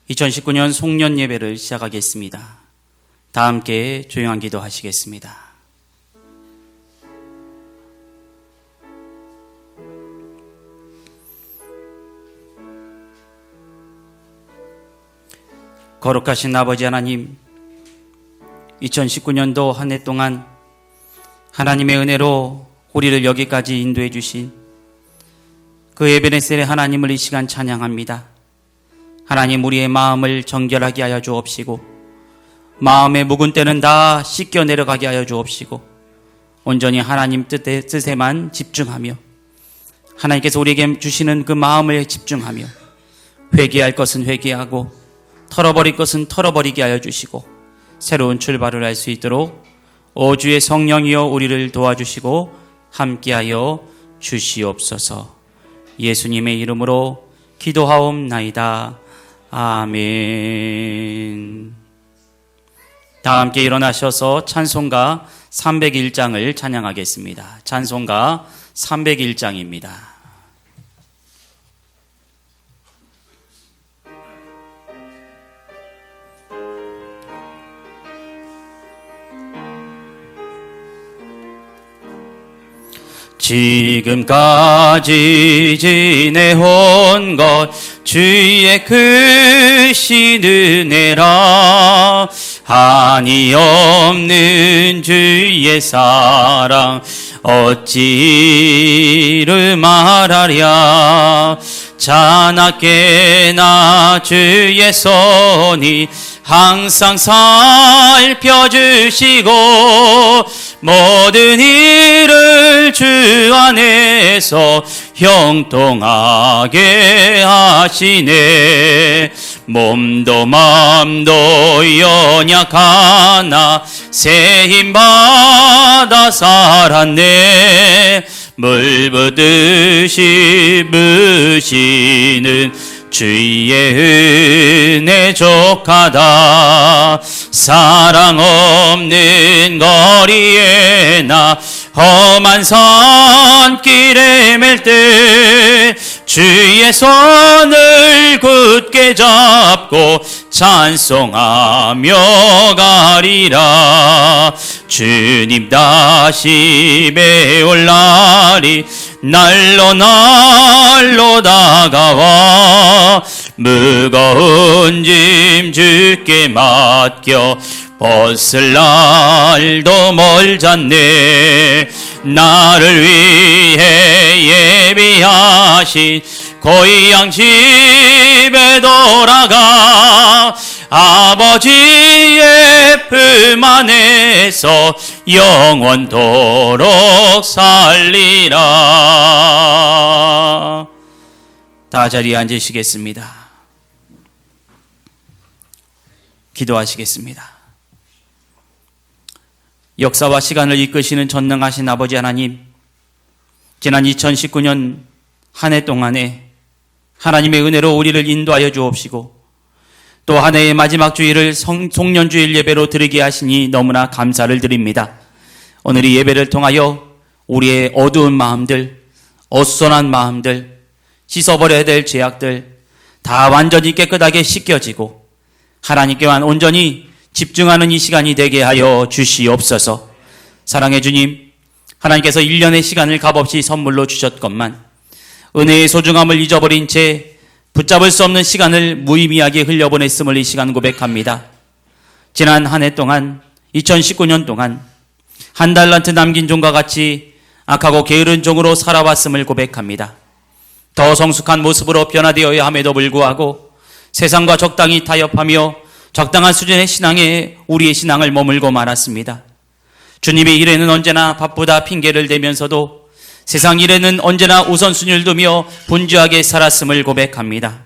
2019년 송년 예배를 시작하겠습니다. 다 함께 조용한 기도 하시겠습니다. 거룩하신 아버지 하나님, 2019년도 한 해 동안 하나님의 은혜로 우리를 여기까지 인도해 주신 그 에베네셀의 하나님을 이 시간 찬양합니다. 하나님, 우리의 마음을 정결하게 하여 주옵시고 마음의 묵은 때는 다 씻겨 내려가게 하여 주옵시고 온전히 하나님 뜻에만 집중하며 하나님께서 우리에게 주시는 그 마음을 집중하며 회개할 것은 회개하고 털어버릴 것은 털어버리게 하여 주시고 새로운 출발을 할 수 있도록 오 주의 성령이여 우리를 도와주시고 함께하여 주시옵소서. 예수님의 이름으로 기도하옵나이다. 아멘. 다 함께 일어나셔서 찬송가 301장을 찬양하겠습니다. 찬송가 301장입니다. 지금까지 지내온 것 주의 크신 은혜라. 한이 없는 주의 사랑 어찌 이루 말하랴. 자나깨나 주의 손이 항상 살펴주시고 모든 일을 주 안에서 형통하게 하시네. 몸도 마음도 연약하나 새 힘받아 살았네. 물 부듯이 부시는 주의 은혜 족하다. 사랑 없는 거리에 나 험한 산길에 맬 때 주의 손을 굳게 잡고 찬송하며 가리라. 주님 다시 배울 날이 날로 날로 다가와 무거운 짐 주께 맡겨 벗을 날도 멀잖네. 나를 위해 예비하신 고향 집에 돌아가 아버지의 품 안에서 영원토록 살리라. 다 자리에 앉으시겠습니다. 기도하시겠습니다. 역사와 시간을 이끄시는 전능하신 아버지 하나님, 지난 2019년 한 해 동안에 하나님의 은혜로 우리를 인도하여 주옵시고 또 한 해의 마지막 주일을 송년주일 예배로 드리게 하시니 너무나 감사를 드립니다. 오늘 이 예배를 통하여 우리의 어두운 마음들, 어수선한 마음들, 씻어버려야 될 죄악들 다 완전히 깨끗하게 씻겨지고 하나님께만 온전히 집중하는 이 시간이 되게 하여 주시옵소서. 사랑해 주님, 하나님께서 1년의 시간을 값없이 선물로 주셨건만 은혜의 소중함을 잊어버린 채 붙잡을 수 없는 시간을 무의미하게 흘려보냈음을 이 시간 고백합니다. 지난 한 해 동안 2019년 동안 한 달란트 남긴 종과 같이 악하고 게으른 종으로 살아왔음을 고백합니다. 더 성숙한 모습으로 변화되어야 함에도 불구하고 세상과 적당히 타협하며 적당한 수준의 신앙에 우리의 신앙을 머물고 말았습니다. 주님의 일에는 언제나 바쁘다 핑계를 대면서도 세상 일에는 언제나 우선순위를 두며 분주하게 살았음을 고백합니다.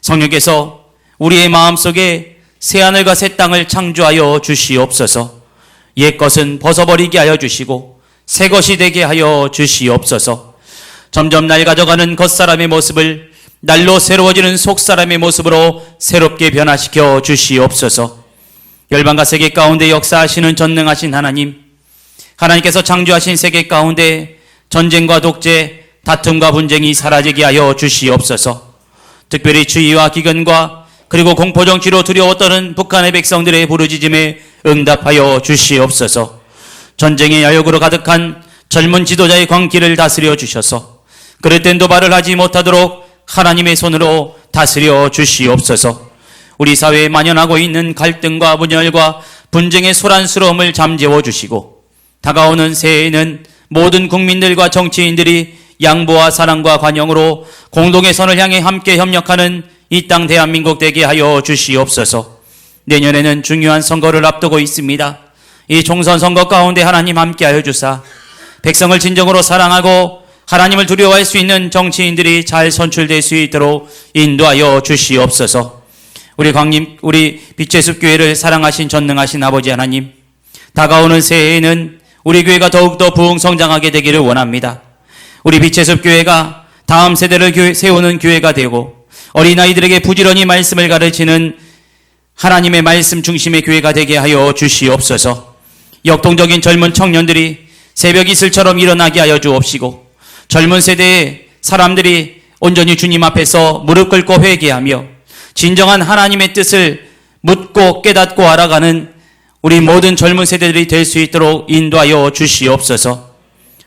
성령께서 우리의 마음속에 새하늘과 새 땅을 창조하여 주시옵소서. 옛것은 벗어버리게 하여 주시고 새것이 되게 하여 주시옵소서. 점점 낡아져가는 겉사람의 모습을 날로 새로워지는 속사람의 모습으로 새롭게 변화시켜 주시옵소서. 열방과 세계 가운데 역사하시는 전능하신 하나님, 하나님께서 창조하신 세계 가운데 전쟁과 독재, 다툼과 분쟁이 사라지게 하여 주시옵소서. 특별히 추위와 기근과 그리고 공포정치로 두려워 떠는 북한의 백성들의 부르짖음에 응답하여 주시옵소서. 전쟁의 야욕으로 가득한 젊은 지도자의 광기를 다스려 주셔서 그릇된 도발을 하지 못하도록 하나님의 손으로 다스려 주시옵소서. 우리 사회에 만연하고 있는 갈등과 분열과 분쟁의 소란스러움을 잠재워 주시고 다가오는 새해에는 모든 국민들과 정치인들이 양보와 사랑과 관용으로 공동의 선을 향해 함께 협력하는 이 땅 대한민국 되게 하여 주시옵소서. 내년에는 중요한 선거를 앞두고 있습니다. 이 총선 선거 가운데 하나님 함께하여 주사 백성을 진정으로 사랑하고 하나님을 두려워할 수 있는 정치인들이 잘 선출될 수 있도록 인도하여 주시옵소서. 우리 빛의 숲 교회를 사랑하신 전능하신 아버지 하나님, 다가오는 새해에는 우리 교회가 더욱더 부흥성장하게 되기를 원합니다. 우리 빛의 숲 교회가 다음 세대를 세우는 교회가 되고 어린아이들에게 부지런히 말씀을 가르치는 하나님의 말씀 중심의 교회가 되게 하여 주시옵소서. 역동적인 젊은 청년들이 새벽 이슬처럼 일어나게 하여 주옵시고 젊은 세대의 사람들이 온전히 주님 앞에서 무릎 꿇고 회개하며 진정한 하나님의 뜻을 묻고 깨닫고 알아가는 우리 모든 젊은 세대들이 될 수 있도록 인도하여 주시옵소서.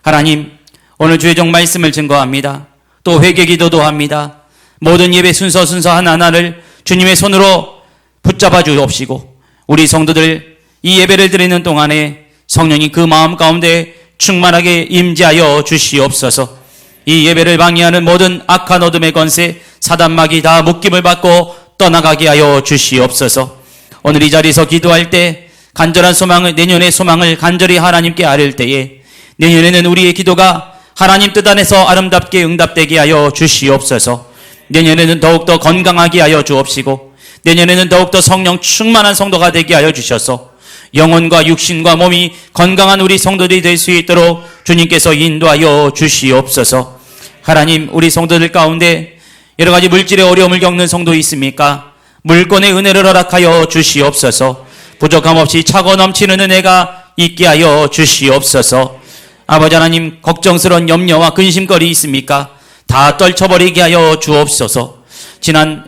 하나님, 오늘 주의 종 말씀을 증거합니다. 또 회개 기도도 합니다. 모든 예배 순서 하나하나를 주님의 손으로 붙잡아 주옵시고 우리 성도들 이 예배를 드리는 동안에 성령이 그 마음 가운데 충만하게 임재하여 주시옵소서. 이 예배를 방해하는 모든 악한 어둠의 권세 사단마귀 다 묶임을 받고 떠나가게 하여 주시옵소서. 오늘 이 자리에서 기도할 때 간절한 소망을, 내년의 소망을 간절히 하나님께 아뢰을 때에 내년에는 우리의 기도가 하나님 뜻 안에서 아름답게 응답되게 하여 주시옵소서. 내년에는 더욱더 건강하게 하여 주옵시고 내년에는 더욱더 성령 충만한 성도가 되게 하여 주셔서 영혼과 육신과 몸이 건강한 우리 성도들이 될 수 있도록 주님께서 인도하여 주시옵소서. 하나님, 우리 성도들 가운데 여러 가지 물질의 어려움을 겪는 성도 있습니까? 물권의 은혜를 허락하여 주시옵소서. 부족함 없이 차고 넘치는 은혜가 있게 하여 주시옵소서. 아버지 하나님, 걱정스러운 염려와 근심거리 있습니까? 다 떨쳐버리게 하여 주옵소서. 지난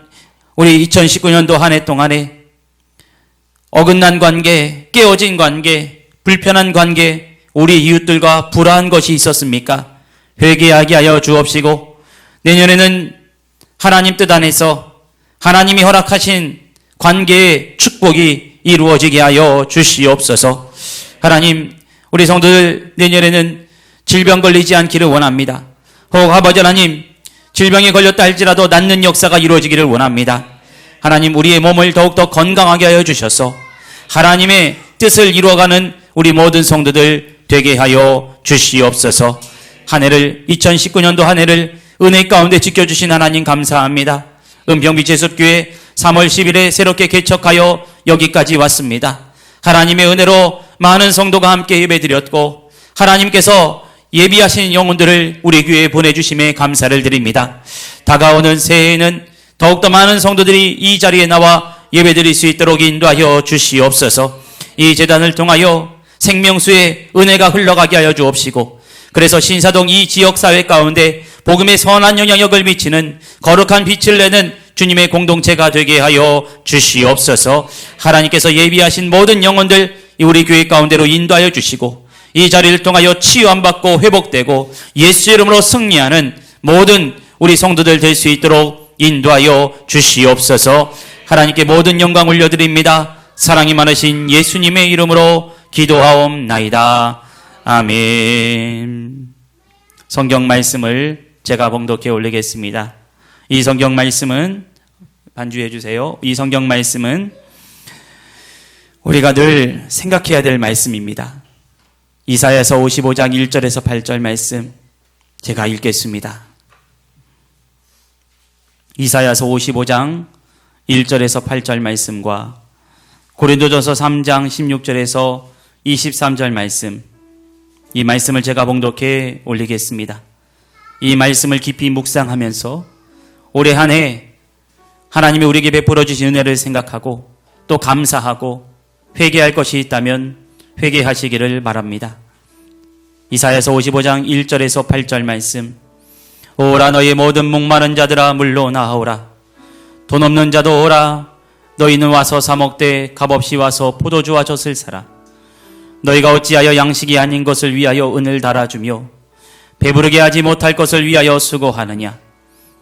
우리 2019년도 한 해 동안에 어긋난 관계, 깨어진 관계, 불편한 관계, 우리 이웃들과 불화한 것이 있었습니까? 회개하게 하여 주옵시고 내년에는 하나님 뜻 안에서 하나님이 허락하신 관계의 축복이 이루어지게 하여 주시옵소서. 하나님, 우리 성도들 내년에는 질병 걸리지 않기를 원합니다. 혹 아버지 하나님, 질병에 걸렸다 할지라도 낫는 역사가 이루어지기를 원합니다. 하나님, 우리의 몸을 더욱더 건강하게 하여 주셔서 하나님의 뜻을 이루어가는 우리 모든 성도들 되게 하여 주시옵소서. 한 해를 2019년도 한 해를 은혜 가운데 지켜주신 하나님 감사합니다. 은평빛의 숲교회 3월 10일에 새롭게 개척하여 여기까지 왔습니다. 하나님의 은혜로 많은 성도가 함께 예배드렸고 하나님께서 예비하신 영혼들을 우리 교회에 보내주심에 감사를 드립니다. 다가오는 새해에는 더욱더 많은 성도들이 이 자리에 나와 예배드릴 수 있도록 인도하여 주시옵소서. 이 제단을 통하여 생명수의 은혜가 흘러가게 하여 주옵시고 그래서 신사동 이 지역사회 가운데 복음의 선한 영향력을 미치는 거룩한 빛을 내는 주님의 공동체가 되게 하여 주시옵소서. 하나님께서 예비하신 모든 영혼들 우리 교회 가운데로 인도하여 주시고 이 자리를 통하여 치유함받고 회복되고 예수 이름으로 승리하는 모든 우리 성도들 될 수 있도록 인도하여 주시옵소서. 하나님께 모든 영광 올려드립니다. 사랑이 많으신 예수님의 이름으로 기도하옵나이다. 아멘. 성경 말씀을 제가 봉독해 올리겠습니다. 이 성경 말씀은 반주해 주세요. 이 성경 말씀은 우리가 늘 생각해야 될 말씀입니다. 이사야서 55장 1절에서 8절 말씀 제가 읽겠습니다. 이사야서 55장 1절에서 8절 말씀과 고린도전서 3장 16절에서 23절 말씀, 이 말씀을 제가 봉독해 올리겠습니다. 이 말씀을 깊이 묵상하면서 올해 한 해 하나님이 우리에게 베풀어 주신 은혜를 생각하고 또 감사하고 회개할 것이 있다면 회개하시기를 바랍니다. 이사야서 55장 1절에서 8절 말씀, 오라 너희 모든 목마른 자들아 물로 나아오라. 돈 없는 자도 오라. 너희는 와서 사 먹되 값없이 와서 포도주와 젖을 사라. 너희가 어찌하여 양식이 아닌 것을 위하여 은을 달아주며 배부르게 하지 못할 것을 위하여 수고하느냐.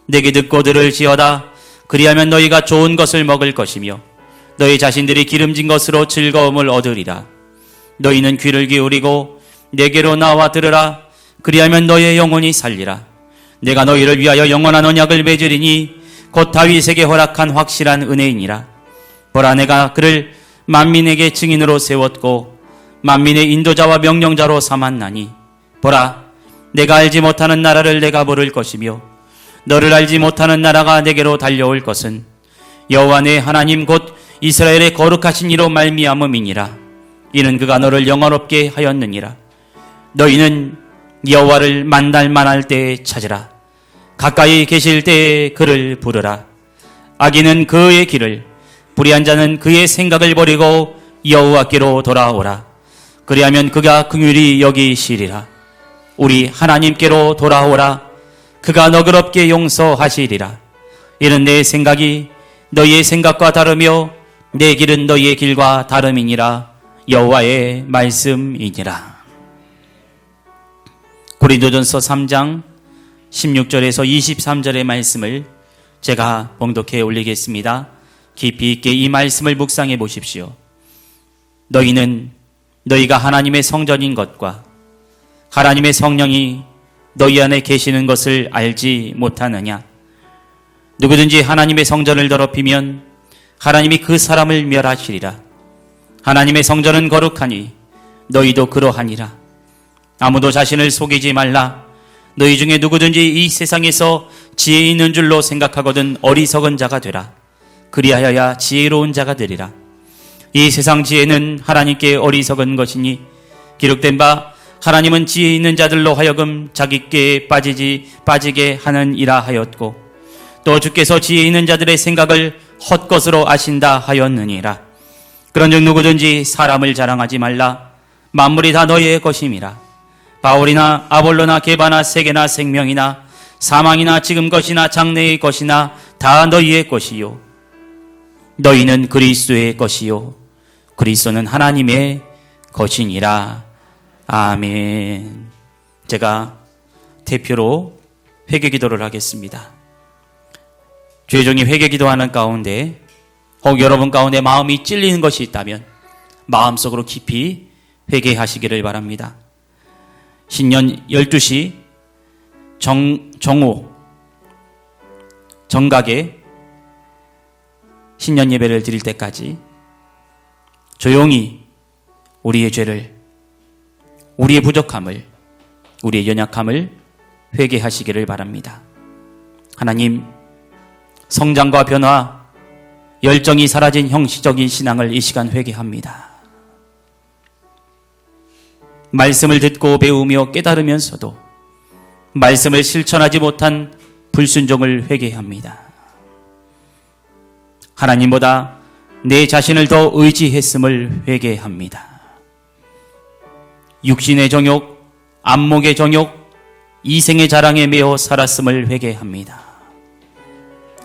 내게 듣고 들을지어다. 그리하면 너희가 좋은 것을 먹을 것이며 너희 자신들이 기름진 것으로 즐거움을 얻으리라. 너희는 귀를 기울이고 내게로 나와 들으라. 그리하면 너희의 영혼이 살리라. 내가 너희를 위하여 영원한 언약을 맺으리니 곧 다윗에게 허락한 확실한 은혜이니라. 보라, 내가 그를 만민에게 증인으로 세웠고 만민의 인도자와 명령자로 삼았나니 보라, 내가 알지 못하는 나라를 내가 부를 것이며 너를 알지 못하는 나라가 내게로 달려올 것은 여호와 내 하나님 곧 이스라엘의 거룩하신 이로 말미암음이니라. 이는 그가 너를 영화롭게 하였느니라. 너희는 여호와를 만날 만할 때에 찾으라. 가까이 계실 때에 그를 부르라. 악인은 그의 길을, 불의한 자는 그의 생각을 버리고 여호와께로 돌아오라. 그리하면 그가 긍휼히 여기시리라. 우리 하나님께로 돌아오라. 그가 너그럽게 용서하시리라. 이는 내 생각이 너희의 생각과 다르며 내 길은 너희의 길과 다름이니라. 여호와의 말씀이니라. 고린도전서 3장 16절에서 23절의 말씀을 제가 봉독해 올리겠습니다. 깊이 있게 이 말씀을 묵상해 보십시오. 너희는 너희가 하나님의 성전인 것과 하나님의 성령이 너희 안에 계시는 것을 알지 못하느냐. 누구든지 하나님의 성전을 더럽히면 하나님이 그 사람을 멸하시리라. 하나님의 성전은 거룩하니 너희도 그러하니라. 아무도 자신을 속이지 말라. 너희 중에 누구든지 이 세상에서 지혜 있는 줄로 생각하거든 어리석은 자가 되라. 그리하여야 지혜로운 자가 되리라. 이 세상 지혜는 하나님께 어리석은 것이니 기록된 바 하나님은 지혜 있는 자들로 하여금 자기께 빠지게 하는 이라 하였고 또 주께서 지혜 있는 자들의 생각을 헛것으로 아신다 하였느니라. 그런즉 누구든지 사람을 자랑하지 말라. 만물이 다 너희의 것임이라. 바울이나 아볼로나 게바나 세계나 생명이나 사망이나 지금 것이나 장래의 것이나 다 너희의 것이요 너희는 그리스도의 것이요 그리스도는 하나님의 것이니라. 아멘. 제가 대표로 회개기도를 하겠습니다. 죄종이 회개기도하는 가운데 혹 여러분 가운데 마음이 찔리는 것이 있다면 마음속으로 깊이 회개하시기를 바랍니다. 신년 12시 정오 정각에 신년 예배를 드릴 때까지 조용히 우리의 죄를, 우리의 부족함을, 우리의 연약함을 회개하시기를 바랍니다. 하나님, 성장과 변화, 열정이 사라진 형식적인 신앙을 이 시간 회개합니다. 말씀을 듣고 배우며 깨달으면서도 말씀을 실천하지 못한 불순종을 회개합니다. 하나님보다 내 자신을 더 의지했음을 회개합니다. 육신의 정욕, 안목의 정욕, 이생의 자랑에 매어 살았음을 회개합니다.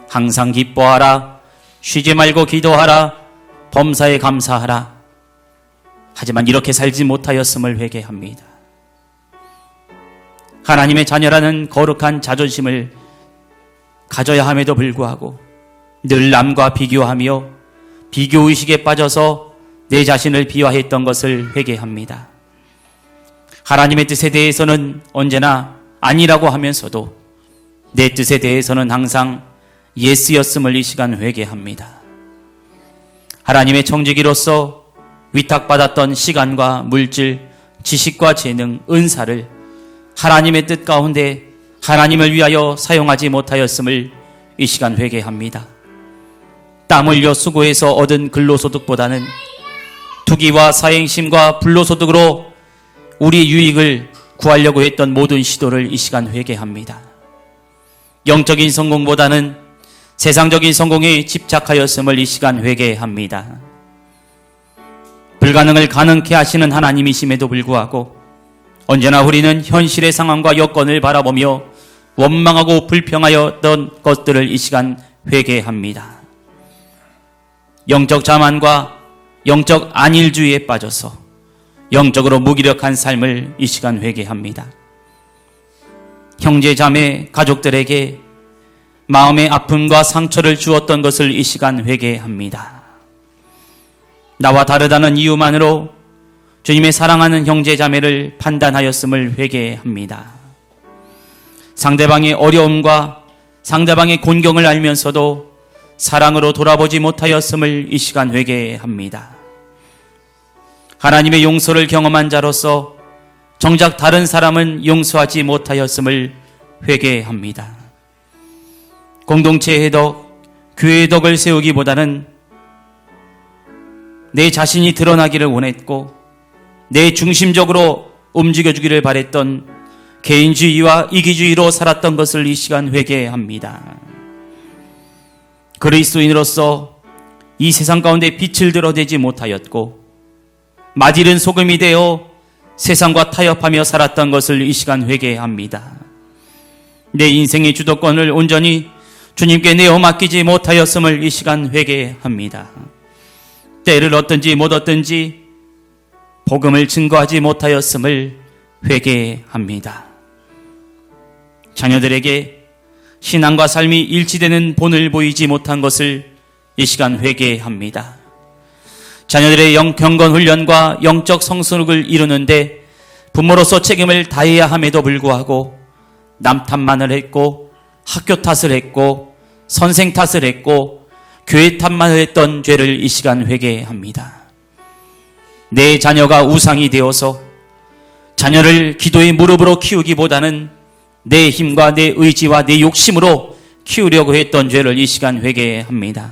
항상 기뻐하라, 쉬지 말고 기도하라, 범사에 감사하라. 하지만 이렇게 살지 못하였음을 회개합니다. 하나님의 자녀라는 거룩한 자존심을 가져야 함에도 불구하고 늘 남과 비교하며 비교의식에 빠져서 내 자신을 비하했던 것을 회개합니다. 하나님의 뜻에 대해서는 언제나 아니라고 하면서도 내 뜻에 대해서는 항상 예스였음을 이 시간 회개합니다. 하나님의 청지기로서 위탁받았던 시간과 물질, 지식과 재능, 은사를 하나님의 뜻 가운데 하나님을 위하여 사용하지 못하였음을 이 시간 회개합니다. 땀 흘려 수고해서 얻은 근로소득보다는 투기와 사행심과 불로소득으로 우리 유익을 구하려고 했던 모든 시도를 이 시간 회개합니다. 영적인 성공보다는 세상적인 성공에 집착하였음을 이 시간 회개합니다. 불가능을 가능케 하시는 하나님이심에도 불구하고 언제나 우리는 현실의 상황과 여건을 바라보며 원망하고 불평하였던 것들을 이 시간 회개합니다. 영적 자만과 영적 안일주의에 빠져서 영적으로 무기력한 삶을 이 시간 회개합니다. 형제 자매 가족들에게 마음의 아픔과 상처를 주었던 것을 이 시간 회개합니다. 나와 다르다는 이유만으로 주님의 사랑하는 형제 자매를 판단하였음을 회개합니다. 상대방의 어려움과 상대방의 곤경을 알면서도 사랑으로 돌아보지 못하였음을 이 시간 회개합니다. 하나님의 용서를 경험한 자로서 정작 다른 사람은 용서하지 못하였음을 회개합니다. 공동체의 덕, 교회의 덕을 세우기보다는 내 자신이 드러나기를 원했고 내 중심적으로 움직여주기를 바랬던 개인주의와 이기주의로 살았던 것을 이 시간 회개합니다. 그리스도인으로서 이 세상 가운데 빛을 드러내지 못하였고 맛이른 소금이 되어 세상과 타협하며 살았던 것을 이 시간 회개합니다. 내 인생의 주도권을 온전히 주님께 내어 맡기지 못하였음을 이 시간 회개합니다. 때를 얻든지 못 얻든지 복음을 증거하지 못하였음을 회개합니다. 자녀들에게 신앙과 삶이 일치되는 본을 보이지 못한 것을 이 시간 회개합니다. 자녀들의 경건 훈련과 영적 성숙을 이루는데 부모로서 책임을 다해야 함에도 불구하고 남 탓만을 했고 학교 탓을 했고 선생 탓을 했고 교회 탓만을 했던 죄를 이 시간 회개합니다. 내 자녀가 우상이 되어서 자녀를 기도의 무릎으로 키우기보다는 내 힘과 내 의지와 내 욕심으로 키우려고 했던 죄를 이 시간 회개합니다.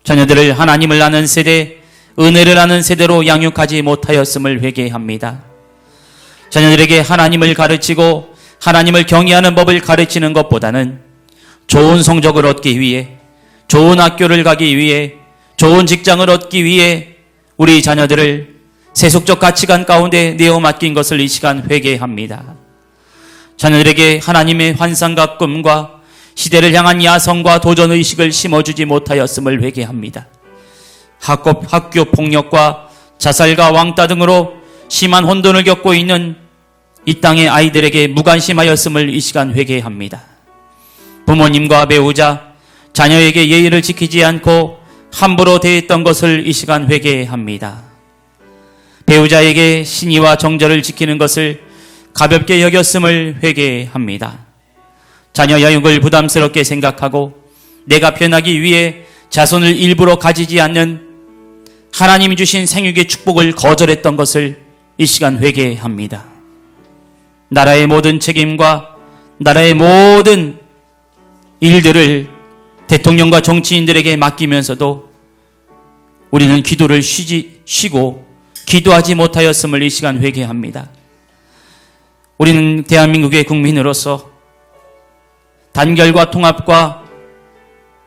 자녀들을 하나님을 아는 세대, 은혜를 아는 세대로 양육하지 못하였음을 회개합니다. 자녀들에게 하나님을 가르치고 하나님을 경외하는 법을 가르치는 것보다는 좋은 성적을 얻기 위해, 좋은 학교를 가기 위해, 좋은 직장을 얻기 위해 우리 자녀들을 세속적 가치관 가운데 내어 맡긴 것을 이 시간 회개합니다. 자녀들에게 하나님의 환상과 꿈과 시대를 향한 야성과 도전의식을 심어주지 못하였음을 회개합니다. 학교 폭력과 자살과 왕따 등으로 심한 혼돈을 겪고 있는 이 땅의 아이들에게 무관심하였음을 이 시간 회개합니다. 부모님과 배우자, 자녀에게 예의를 지키지 않고 함부로 대했던 것을 이 시간 회개합니다. 배우자에게 신의와 정절을 지키는 것을 가볍게 여겼음을 회개합니다. 자녀 양육을 부담스럽게 생각하고 내가 편하기 위해 자손을 일부러 가지지 않는 하나님이 주신 생육의 축복을 거절했던 것을 이 시간 회개합니다. 나라의 모든 책임과 나라의 모든 일들을 대통령과 정치인들에게 맡기면서도 우리는 기도를 쉬고 기도하지 못하였음을 이 시간 회개합니다. 우리는 대한민국의 국민으로서 단결과 통합과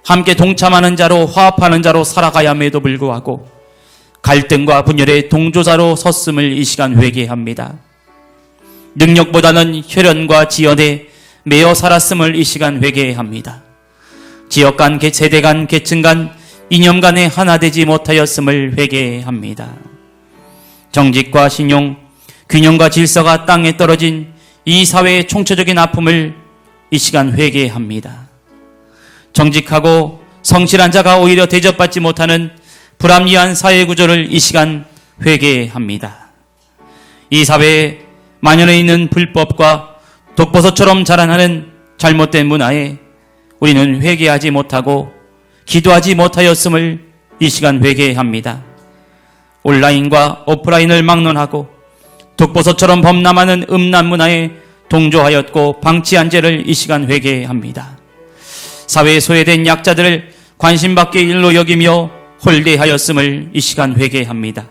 함께 동참하는 자로 화합하는 자로 살아가야 함에도 불구하고 갈등과 분열의 동조자로 섰음을 이 시간 회개합니다. 능력보다는 혈연과 지연에 매여 살았음을 이 시간 회개합니다. 지역 간, 세대 간, 계층 간, 이념 간에 하나 되지 못하였음을 회개합니다. 정직과 신용, 균형과 질서가 땅에 떨어진 이 사회의 총체적인 아픔을 이 시간 회개합니다. 정직하고 성실한 자가 오히려 대접받지 못하는 불합리한 사회 구조를 이 시간 회개합니다. 이 사회에 만연해 있는 불법과 독버섯처럼 자라나는 잘못된 문화에 우리는 회개하지 못하고 기도하지 못하였음을 이 시간 회개합니다. 온라인과 오프라인을 막론하고 독버섯처럼 범람하는 음란 문화에 동조하였고 방치한 죄를 이 시간 회개합니다. 사회에 소외된 약자들을 관심받기 일로 여기며 홀대하였음을 이 시간 회개합니다.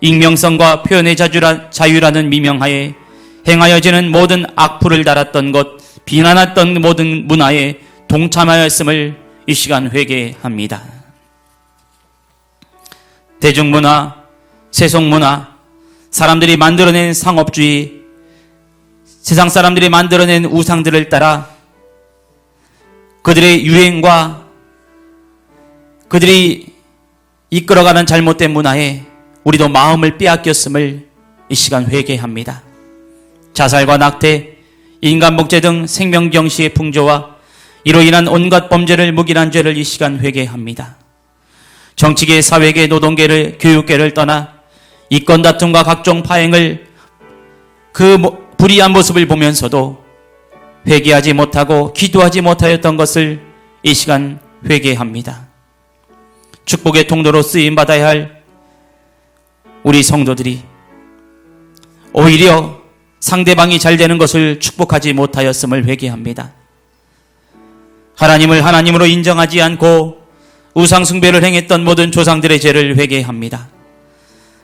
익명성과 표현의 자유라는 미명하에 행하여지는 모든 악플을 달았던 것, 비난했던 모든 문화에 동참하였음을 이 시간 회개합니다. 대중문화, 세속문화, 사람들이 만들어낸 상업주의, 세상 사람들이 만들어낸 우상들을 따라 그들의 유행과 그들이 이끌어가는 잘못된 문화에 우리도 마음을 빼앗겼음을 이 시간 회개합니다. 자살과 낙태, 인간복제 등 생명경시의 풍조와 이로 인한 온갖 범죄를 묵인한 죄를 이 시간 회개합니다. 정치계, 사회계, 노동계를, 교육계를 떠나 이권 다툼과 각종 파행을 그 불의한 모습을 보면서도 회개하지 못하고 기도하지 못하였던 것을 이 시간 회개합니다. 축복의 통로로 쓰임받아야 할 우리 성도들이 오히려 상대방이 잘 되는 것을 축복하지 못하였음을 회개합니다. 하나님을 하나님으로 인정하지 않고 우상숭배를 행했던 모든 조상들의 죄를 회개합니다.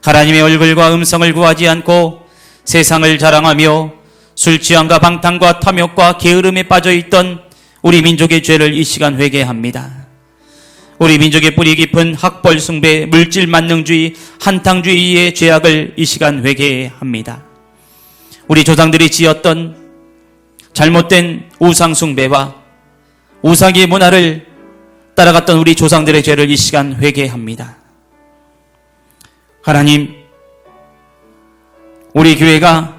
하나님의 얼굴과 음성을 구하지 않고 세상을 자랑하며 술 취함과 방탕과 탐욕과 게으름에 빠져있던 우리 민족의 죄를 이 시간 회개합니다. 우리 민족의 뿌리 깊은 학벌 숭배, 물질 만능주의, 한탕주의의 죄악을 이 시간 회개합니다. 우리 조상들이 지었던 잘못된 우상 숭배와 우상의 문화를 따라갔던 우리 조상들의 죄를 이 시간 회개합니다. 하나님, 우리 교회가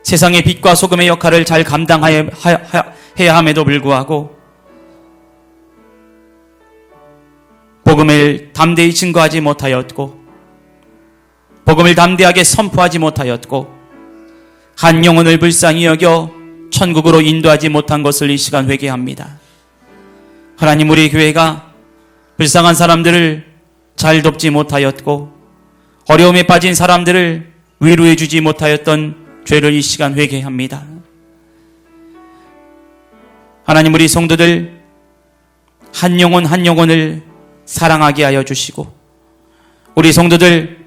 세상의 빛과 소금의 역할을 잘 감당해야 함에도 불구하고 복음을 담대히 증거하지 못하였고 복음을 담대하게 선포하지 못하였고 한 영혼을 불쌍히 여겨 천국으로 인도하지 못한 것을 이 시간 회개합니다. 하나님, 우리 교회가 불쌍한 사람들을 잘 돕지 못하였고 어려움에 빠진 사람들을 위로해 주지 못하였던 죄를 이 시간 회개합니다. 하나님, 우리 성도들 한 영혼 한 영혼을 사랑하게 하여 주시고 우리 성도들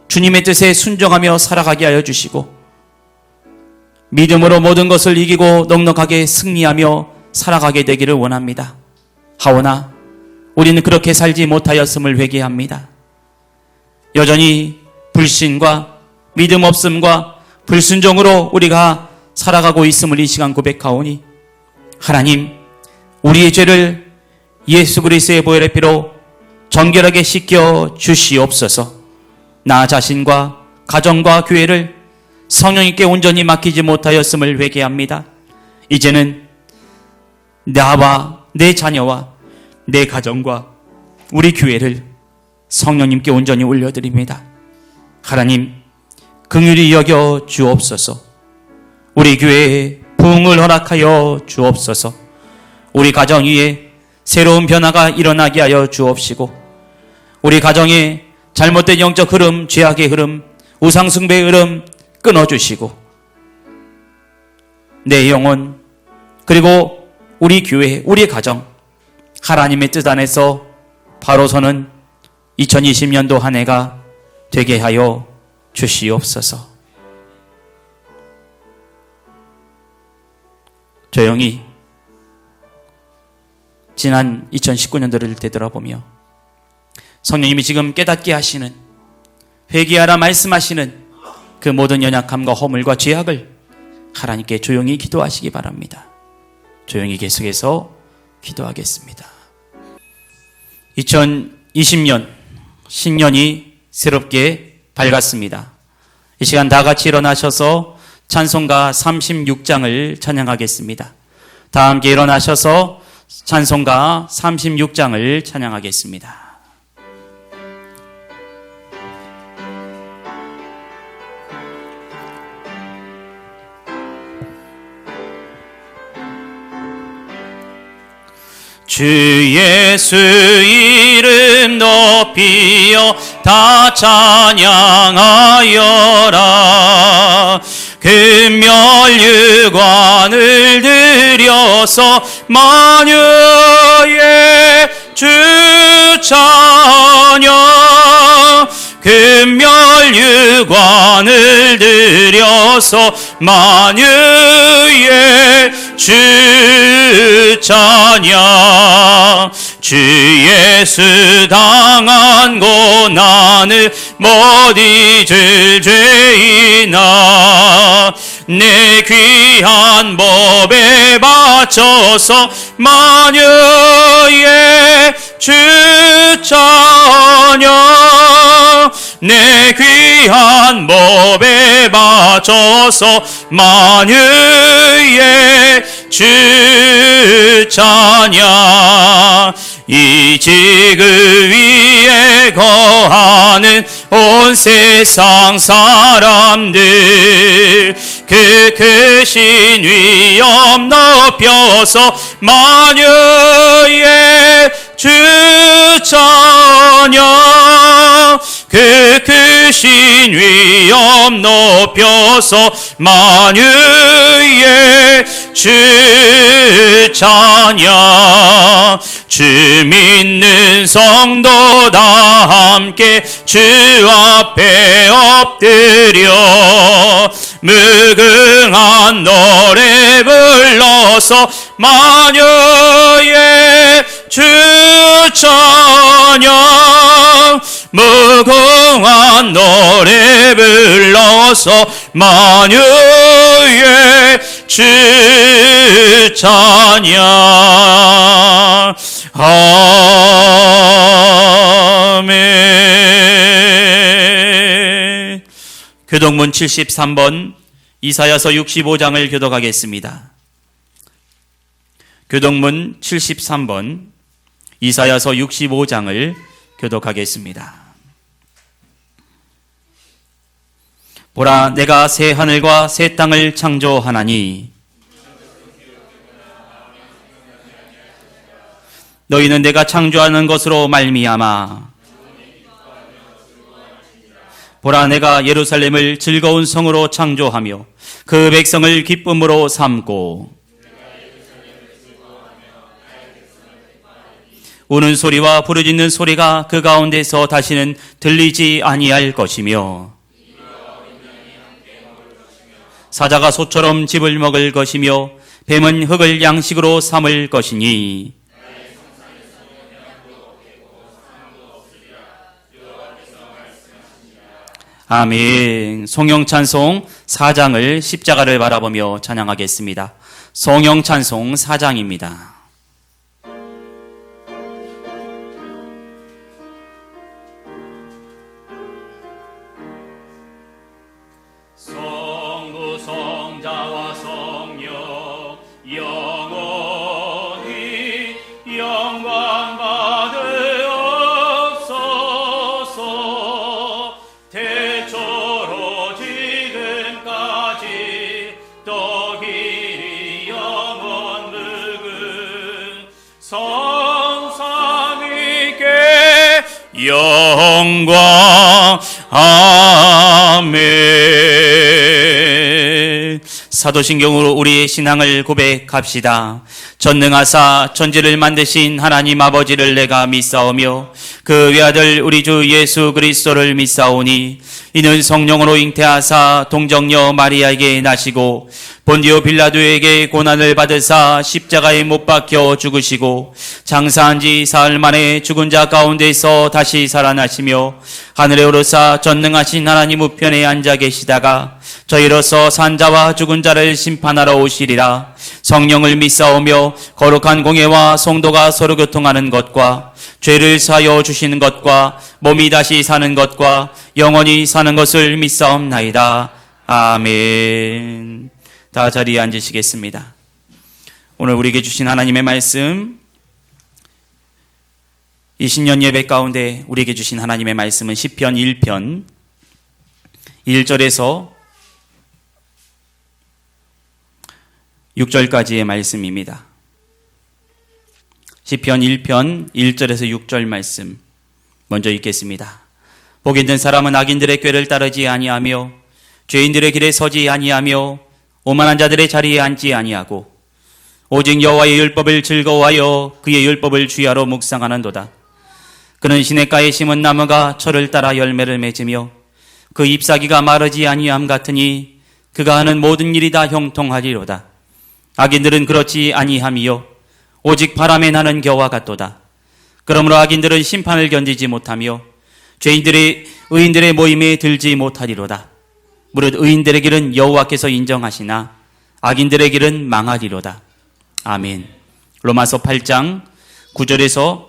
주님의 뜻에 순종하며 살아가게 하여 주시고 믿음으로 모든 것을 이기고 넉넉하게 승리하며 살아가게 되기를 원합니다. 하오나 우리는 그렇게 살지 못하였음을 회개합니다. 여전히 불신과 믿음 없음과 불순종으로 우리가 살아가고 있음을 이 시간 고백하오니 하나님, 우리의 죄를 예수 그리스도의 보혈의 피로 정결하게 씻겨 주시옵소서. 나 자신과 가정과 교회를 성령님께 온전히 맡기지 못하였음을 회개합니다. 이제는 나와 내 자녀와 내 가정과 우리 교회를 성령님께 온전히 올려드립니다. 하나님, 긍휼히 여겨 주옵소서. 우리 교회에 부흥을 허락하여 주옵소서. 우리 가정 위에 새로운 변화가 일어나게 하여 주옵시고 우리 가정에 잘못된 영적 흐름, 죄악의 흐름, 우상숭배의 흐름 끊어주시고 내 영혼 그리고 우리 교회, 우리 가정 하나님의 뜻 안에서 바로 서는 2020년도 한 해가 되게 하여 주시옵소서. 조용히 지난 2019년도를 되돌아보며 성령님이 지금 깨닫게 하시는, 회개하라 말씀하시는 그 모든 연약함과 허물과 죄악을 하나님께 조용히 기도하시기 바랍니다. 조용히 계속해서 기도하겠습니다. 2020년 신년이 새롭게 밝았습니다. 이 시간 다 같이 일어나셔서 찬송가 36장을 찬양하겠습니다. 다 함께 일어나셔서 찬송가 36장을 찬양하겠습니다. 주 예수 이름 높이어 다 찬양하여라. 금멸유관을 들여서 만유의 주 찬양. 금멸유관을 들여서 만유의 주 찬양. 주 예수 당한 고난을 못 잊을 죄이나 내 귀한 법에 바쳐서 마녀의 주 찬양 내 귀한 법에 바쳐서 마녀의 주 찬양 이 지구 위에 거하는 온 세상 사람들 그 크신 위엄 높여서 마녀의 주 찬양 그 크신 위엄 높여서 마녀의 주 찬양 주 믿는 성도 다 함께 주 앞에 엎드려 무궁한 노래 불러서 마녀의 주 찬양 무궁한 노래 불러서 마녀의 주 찬양 아멘. 교독문 73번 이사야서 65장을 교독하겠습니다. 교독문 73번 이사야서 65장을 교독하겠습니다. 보라 내가 새 하늘과 새 땅을 창조하나니 너희는 내가 창조하는 것으로 말미암아 보라 내가 예루살렘을 즐거운 성으로 창조하며 그 백성을 기쁨으로 삼고 우는 소리와 부르짖는 소리가 그 가운데서 다시는 들리지 아니할 것이며 사자가 소처럼 집을 먹을 것이며 뱀은 흙을 양식으로 삼을 것이니 아멘. 송영찬송 4장을 십자가를 바라보며 찬양하겠습니다. 송영찬송 4장입니다. 성부 성자와 성령 영원히 영광 받으옵소서. 태초로 지금까지 또 길이 영원 무궁 성삼위께 영광 아멘. 사도신경으로 우리의 신앙을 고백합시다. 전능하사 천지를 만드신 하나님 아버지를 내가 믿사오며 그 외아들 우리 주 예수 그리스도를 믿사오니 이는 성령으로 잉태하사 동정녀 마리아에게 나시고 본디오 빌라도에게 고난을 받으사 십자가에 못 박혀 죽으시고 장사한 지 사흘 만에 죽은 자 가운데서 다시 살아나시며 하늘에 오르사 전능하신 하나님 우편에 앉아 계시다가 저희로서 산자와 죽은 자를 심판하러 오시리라. 성령을 믿사오며 거룩한 공예와 성도가 서로 교통하는 것과 죄를 사하여 주시는 것과 몸이 다시 사는 것과 영원히 사는 것을 믿사옵나이다. 아멘. 다 자리에 앉으시겠습니다. 오늘 우리에게 주신 하나님의 말씀, 이 신년 예배 가운데 우리에게 주신 하나님의 말씀은 시편 1편 1절에서 6절까지의 말씀입니다. 시편 1편 1절에서 6절 말씀 먼저 읽겠습니다. 복 있는 사람은 악인들의 꾀를 따르지 아니하며 죄인들의 길에 서지 아니하며 오만한 자들의 자리에 앉지 아니하고 오직 여호와의 율법을 즐거워하여 그의 율법을 주야로 묵상하는도다. 그는 시냇가에 심은 나무가 철을 따라 열매를 맺으며 그 잎사귀가 마르지 아니함 같으니 그가 하는 모든 일이 다 형통하리로다. 악인들은 그렇지 아니함이요 오직 바람에 나는 겨와 같도다. 그러므로 악인들은 심판을 견디지 못하며 의인들의 모임에 들지 못하리로다. 무릇 의인들의 길은 여호와께서 인정하시나 악인들의 길은 망하리로다. 아멘. 로마서 8장 9절에서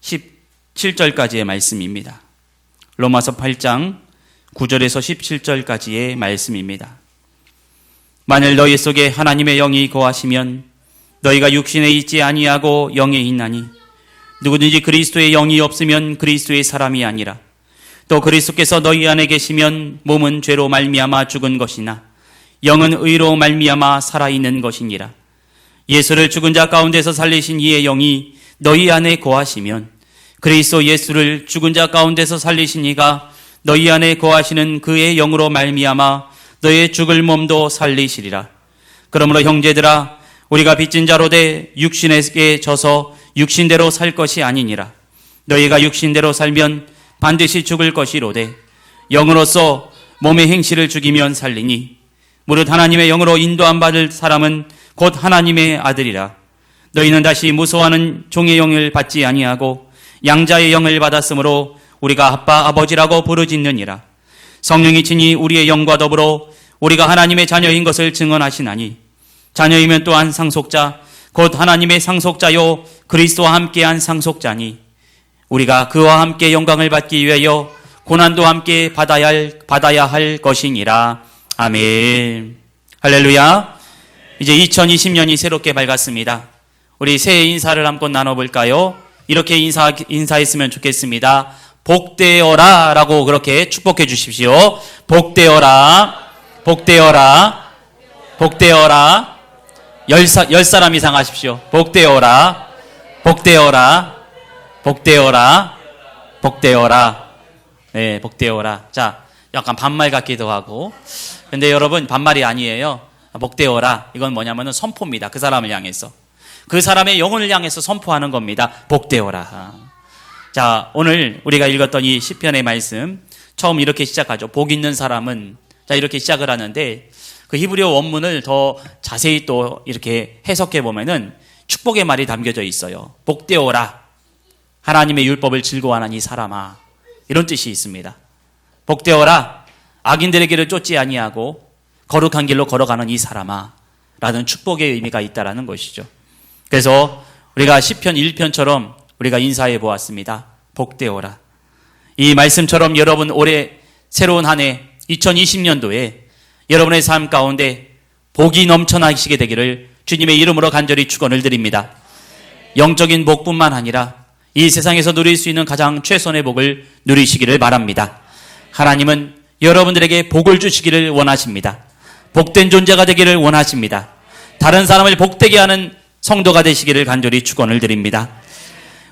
17절까지의 말씀입니다. 로마서 8장 9절에서 17절까지의 말씀입니다. 만일 너희 속에 하나님의 영이 거하시면 너희가 육신에 있지 아니하고 영에 있나니 누구든지 그리스도의 영이 없으면 그리스도의 사람이 아니라 또 그리스도께서 너희 안에 계시면 몸은 죄로 말미암아 죽은 것이나 영은 의로 말미암아 살아있는 것이니라. 예수를 죽은 자 가운데서 살리신 이의 영이 너희 안에 거하시면 그리스도 예수를 죽은 자 가운데서 살리신 이가 너희 안에 거하시는 그의 영으로 말미암아 너의 죽을 몸도 살리시리라. 그러므로 형제들아 우리가 빚진 자로 돼 육신에게 져서 육신대로 살 것이 아니니라. 너희가 육신대로 살면 반드시 죽을 것이로되 영으로서 몸의 행실을 죽이면 살리니 무릇 하나님의 영으로 인도함 받을 사람은 곧 하나님의 아들이라. 너희는 다시 무서워하는 종의 영을 받지 아니하고 양자의 영을 받았으므로 우리가 아빠 아버지라고 부르짖느니라. 성령이 친히 우리의 영과 더불어 우리가 하나님의 자녀인 것을 증언하시나니 자녀이면 또한 상속자 곧 하나님의 상속자요 그리스도와 함께한 상속자니 우리가 그와 함께 영광을 받기 위하여 고난도 함께 받아야 할 것이니라. 아멘. 할렐루야. 이제 2020년이 새롭게 밝았습니다. 우리 새해 인사를 한번 나눠볼까요? 이렇게 인사했으면 좋겠습니다. 복되어라 라고 그렇게 축복해 주십시오. 복되어라, 복되어라, 복되어라. 10사람 이상 하십시오. 복되어라, 복되어라, 복되어라, 복되어라. 네, 복되어라. 자, 약간 반말 같기도 하고. 근데 여러분, 반말이 아니에요. 복되어라. 이건 뭐냐면은 선포입니다. 그 사람을 향해서. 그 사람의 영혼을 향해서 선포하는 겁니다. 복되어라. 자, 오늘 우리가 읽었던 이 시편의 말씀, 처음 이렇게 시작하죠. 복 있는 사람은, 자, 이렇게 시작을 하는데, 그 히브리어 원문을 더 자세히 또 이렇게 해석해 보면은 축복의 말이 담겨져 있어요. 복되어라. 하나님의 율법을 즐거워하는 이 사람아. 이런 뜻이 있습니다. 복되어라. 악인들의 길을 쫓지 아니하고 거룩한 길로 걸어가는 이 사람아. 라는 축복의 의미가 있다라는 것이죠. 그래서 우리가 시편 1편처럼 우리가 인사해 보았습니다. 복되어라. 이 말씀처럼 여러분 올해 새로운 한 해 2020년도에 여러분의 삶 가운데 복이 넘쳐나시게 되기를 주님의 이름으로 간절히 축원을 드립니다. 영적인 복뿐만 아니라 이 세상에서 누릴 수 있는 가장 최선의 복을 누리시기를 바랍니다. 하나님은 여러분들에게 복을 주시기를 원하십니다. 복된 존재가 되기를 원하십니다. 다른 사람을 복되게 하는 성도가 되시기를 간절히 축원을 드립니다.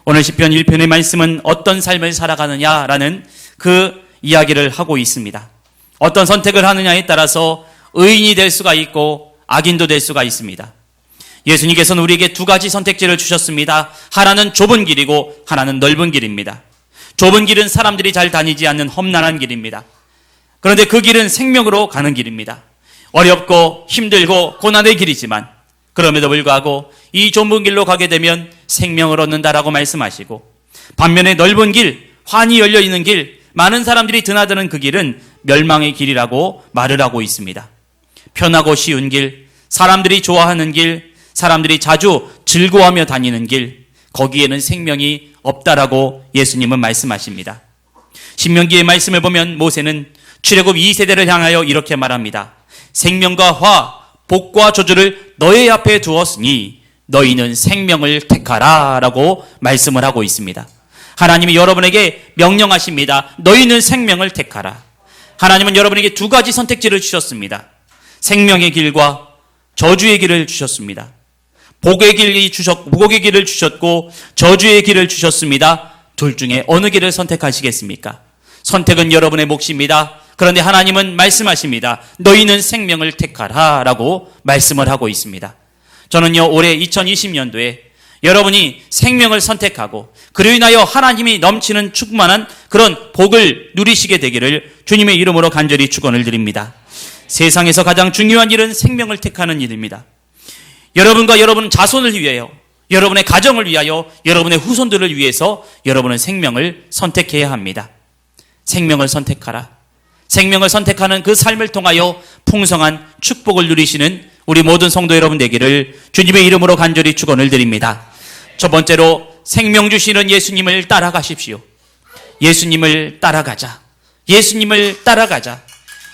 오늘 시편 1편의 말씀은 어떤 삶을 살아가느냐라는 그 이야기를 하고 있습니다. 어떤 선택을 하느냐에 따라서 의인이 될 수가 있고 악인도 될 수가 있습니다. 예수님께서는 우리에게 두 가지 선택지를 주셨습니다. 하나는 좁은 길이고 하나는 넓은 길입니다. 좁은 길은 사람들이 잘 다니지 않는 험난한 길입니다. 그런데 그 길은 생명으로 가는 길입니다. 어렵고 힘들고 고난의 길이지만 그럼에도 불구하고 이 좁은 길로 가게 되면 생명을 얻는다라고 말씀하시고, 반면에 넓은 길, 환히 열려있는 길, 많은 사람들이 드나드는 그 길은 멸망의 길이라고 말을 하고 있습니다. 편하고 쉬운 길, 사람들이 좋아하는 길, 사람들이 자주 즐거워하며 다니는 길, 거기에는 생명이 없다라고 예수님은 말씀하십니다. 신명기의 말씀을 보면 모세는 출애굽 2세대를 향하여 이렇게 말합니다. 생명과 화, 복과 저주를 너희 앞에 두었으니 너희는 생명을 택하라 라고 말씀을 하고 있습니다. 하나님이 여러분에게 명령하십니다. 너희는 생명을 택하라. 하나님은 여러분에게 두 가지 선택지를 주셨습니다. 생명의 길과 저주의 길을 주셨습니다. 복의 길을 주셨고 저주의 길을 주셨습니다. 둘 중에 어느 길을 선택하시겠습니까? 선택은 여러분의 몫입니다. 그런데 하나님은 말씀하십니다. 너희는 생명을 택하라 라고 말씀을 하고 있습니다. 저는요, 올해 2020년도에 여러분이 생명을 선택하고 그로 인하여 하나님이 넘치는 충만한 그런 복을 누리시게 되기를 주님의 이름으로 간절히 축원을 드립니다. 세상에서 가장 중요한 일은 생명을 택하는 일입니다. 여러분과 여러분 자손을 위하여, 여러분의 가정을 위하여, 여러분의 후손들을 위해서 여러분은 생명을 선택해야 합니다. 생명을 선택하라. 생명을 선택하는 그 삶을 통하여 풍성한 축복을 누리시는 우리 모든 성도 여러분 되기를 주님의 이름으로 간절히 축원을 드립니다. 첫 번째로 생명 주시는 예수님을 따라가십시오. 예수님을 따라가자. 예수님을 따라가자.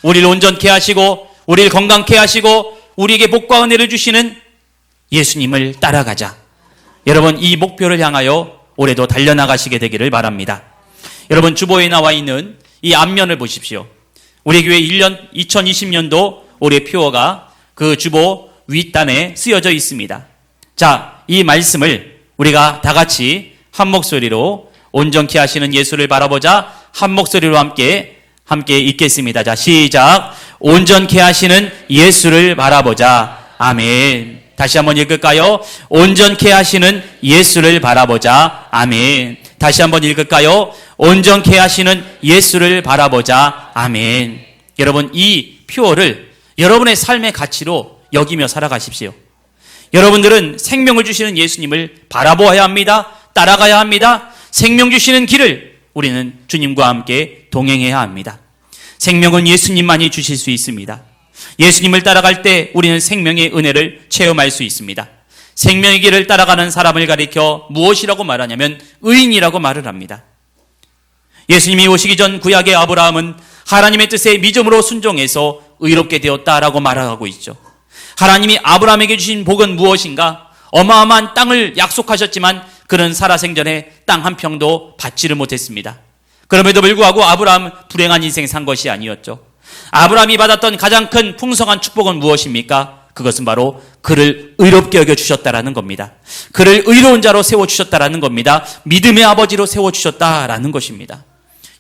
우리를 온전케 하시고 우리를 건강케 하시고 우리에게 복과 은혜를 주시는 예수님을 따라가자. 여러분, 이 목표를 향하여 올해도 달려나가시게 되기를 바랍니다. 여러분, 주보에 나와 있는 이 앞면을 보십시오. 우리 교회 2020년도 올해 표어가 그 주보 윗단에 쓰여져 있습니다. 자, 이 말씀을 우리가 다 같이 한 목소리로 온전케 하시는 예수를 바라보자 한 목소리로 함께 읽겠습니다. 자, 시작. 온전케 하시는 예수를 바라보자. 아멘. 다시 한번 읽을까요? 온전케 하시는 예수를 바라보자. 아멘. 다시 한번 읽을까요? 온전케 하시는 예수를 바라보자. 아멘. 여러분, 이 표어를 여러분의 삶의 가치로 여기며 살아가십시오. 여러분들은 생명을 주시는 예수님을 바라보아야 합니다. 따라가야 합니다. 생명 주시는 길을 우리는 주님과 함께 동행해야 합니다. 생명은 예수님만이 주실 수 있습니다. 예수님을 따라갈 때 우리는 생명의 은혜를 체험할 수 있습니다. 생명의 길을 따라가는 사람을 가리켜 무엇이라고 말하냐면 의인이라고 말을 합니다. 예수님이 오시기 전 구약의 아브라함은 하나님의 뜻에 믿음으로 순종해서 의롭게 되었다라고 말하고 있죠. 하나님이 아브라함에게 주신 복은 무엇인가? 어마어마한 땅을 약속하셨지만 그는 살아생전에 땅 한 평도 받지를 못했습니다. 그럼에도 불구하고 아브라함은 불행한 인생 산 것이 아니었죠. 아브라함이 받았던 가장 큰 풍성한 축복은 무엇입니까? 그것은 바로 그를 의롭게 여겨주셨다라는 겁니다. 그를 의로운 자로 세워주셨다라는 겁니다. 믿음의 아버지로 세워주셨다라는 것입니다.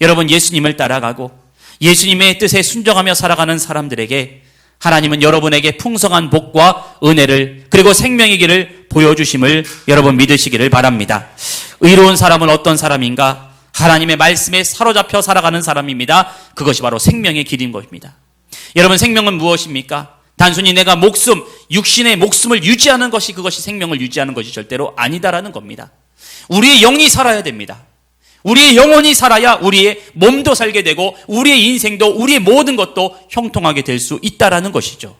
여러분, 예수님을 따라가고 예수님의 뜻에 순종하며 살아가는 사람들에게 하나님은 여러분에게 풍성한 복과 은혜를 그리고 생명의 길을 보여주심을 여러분 믿으시기를 바랍니다. 의로운 사람은 어떤 사람인가? 하나님의 말씀에 사로잡혀 살아가는 사람입니다. 그것이 바로 생명의 길인 것입니다. 여러분, 생명은 무엇입니까? 단순히 내가 육신의 목숨을 유지하는 것이 그것이 생명을 유지하는 것이 절대로 아니다라는 겁니다. 우리의 영이 살아야 됩니다. 우리의 영혼이 살아야 우리의 몸도 살게 되고 우리의 인생도 우리의 모든 것도 형통하게 될 수 있다라는 것이죠.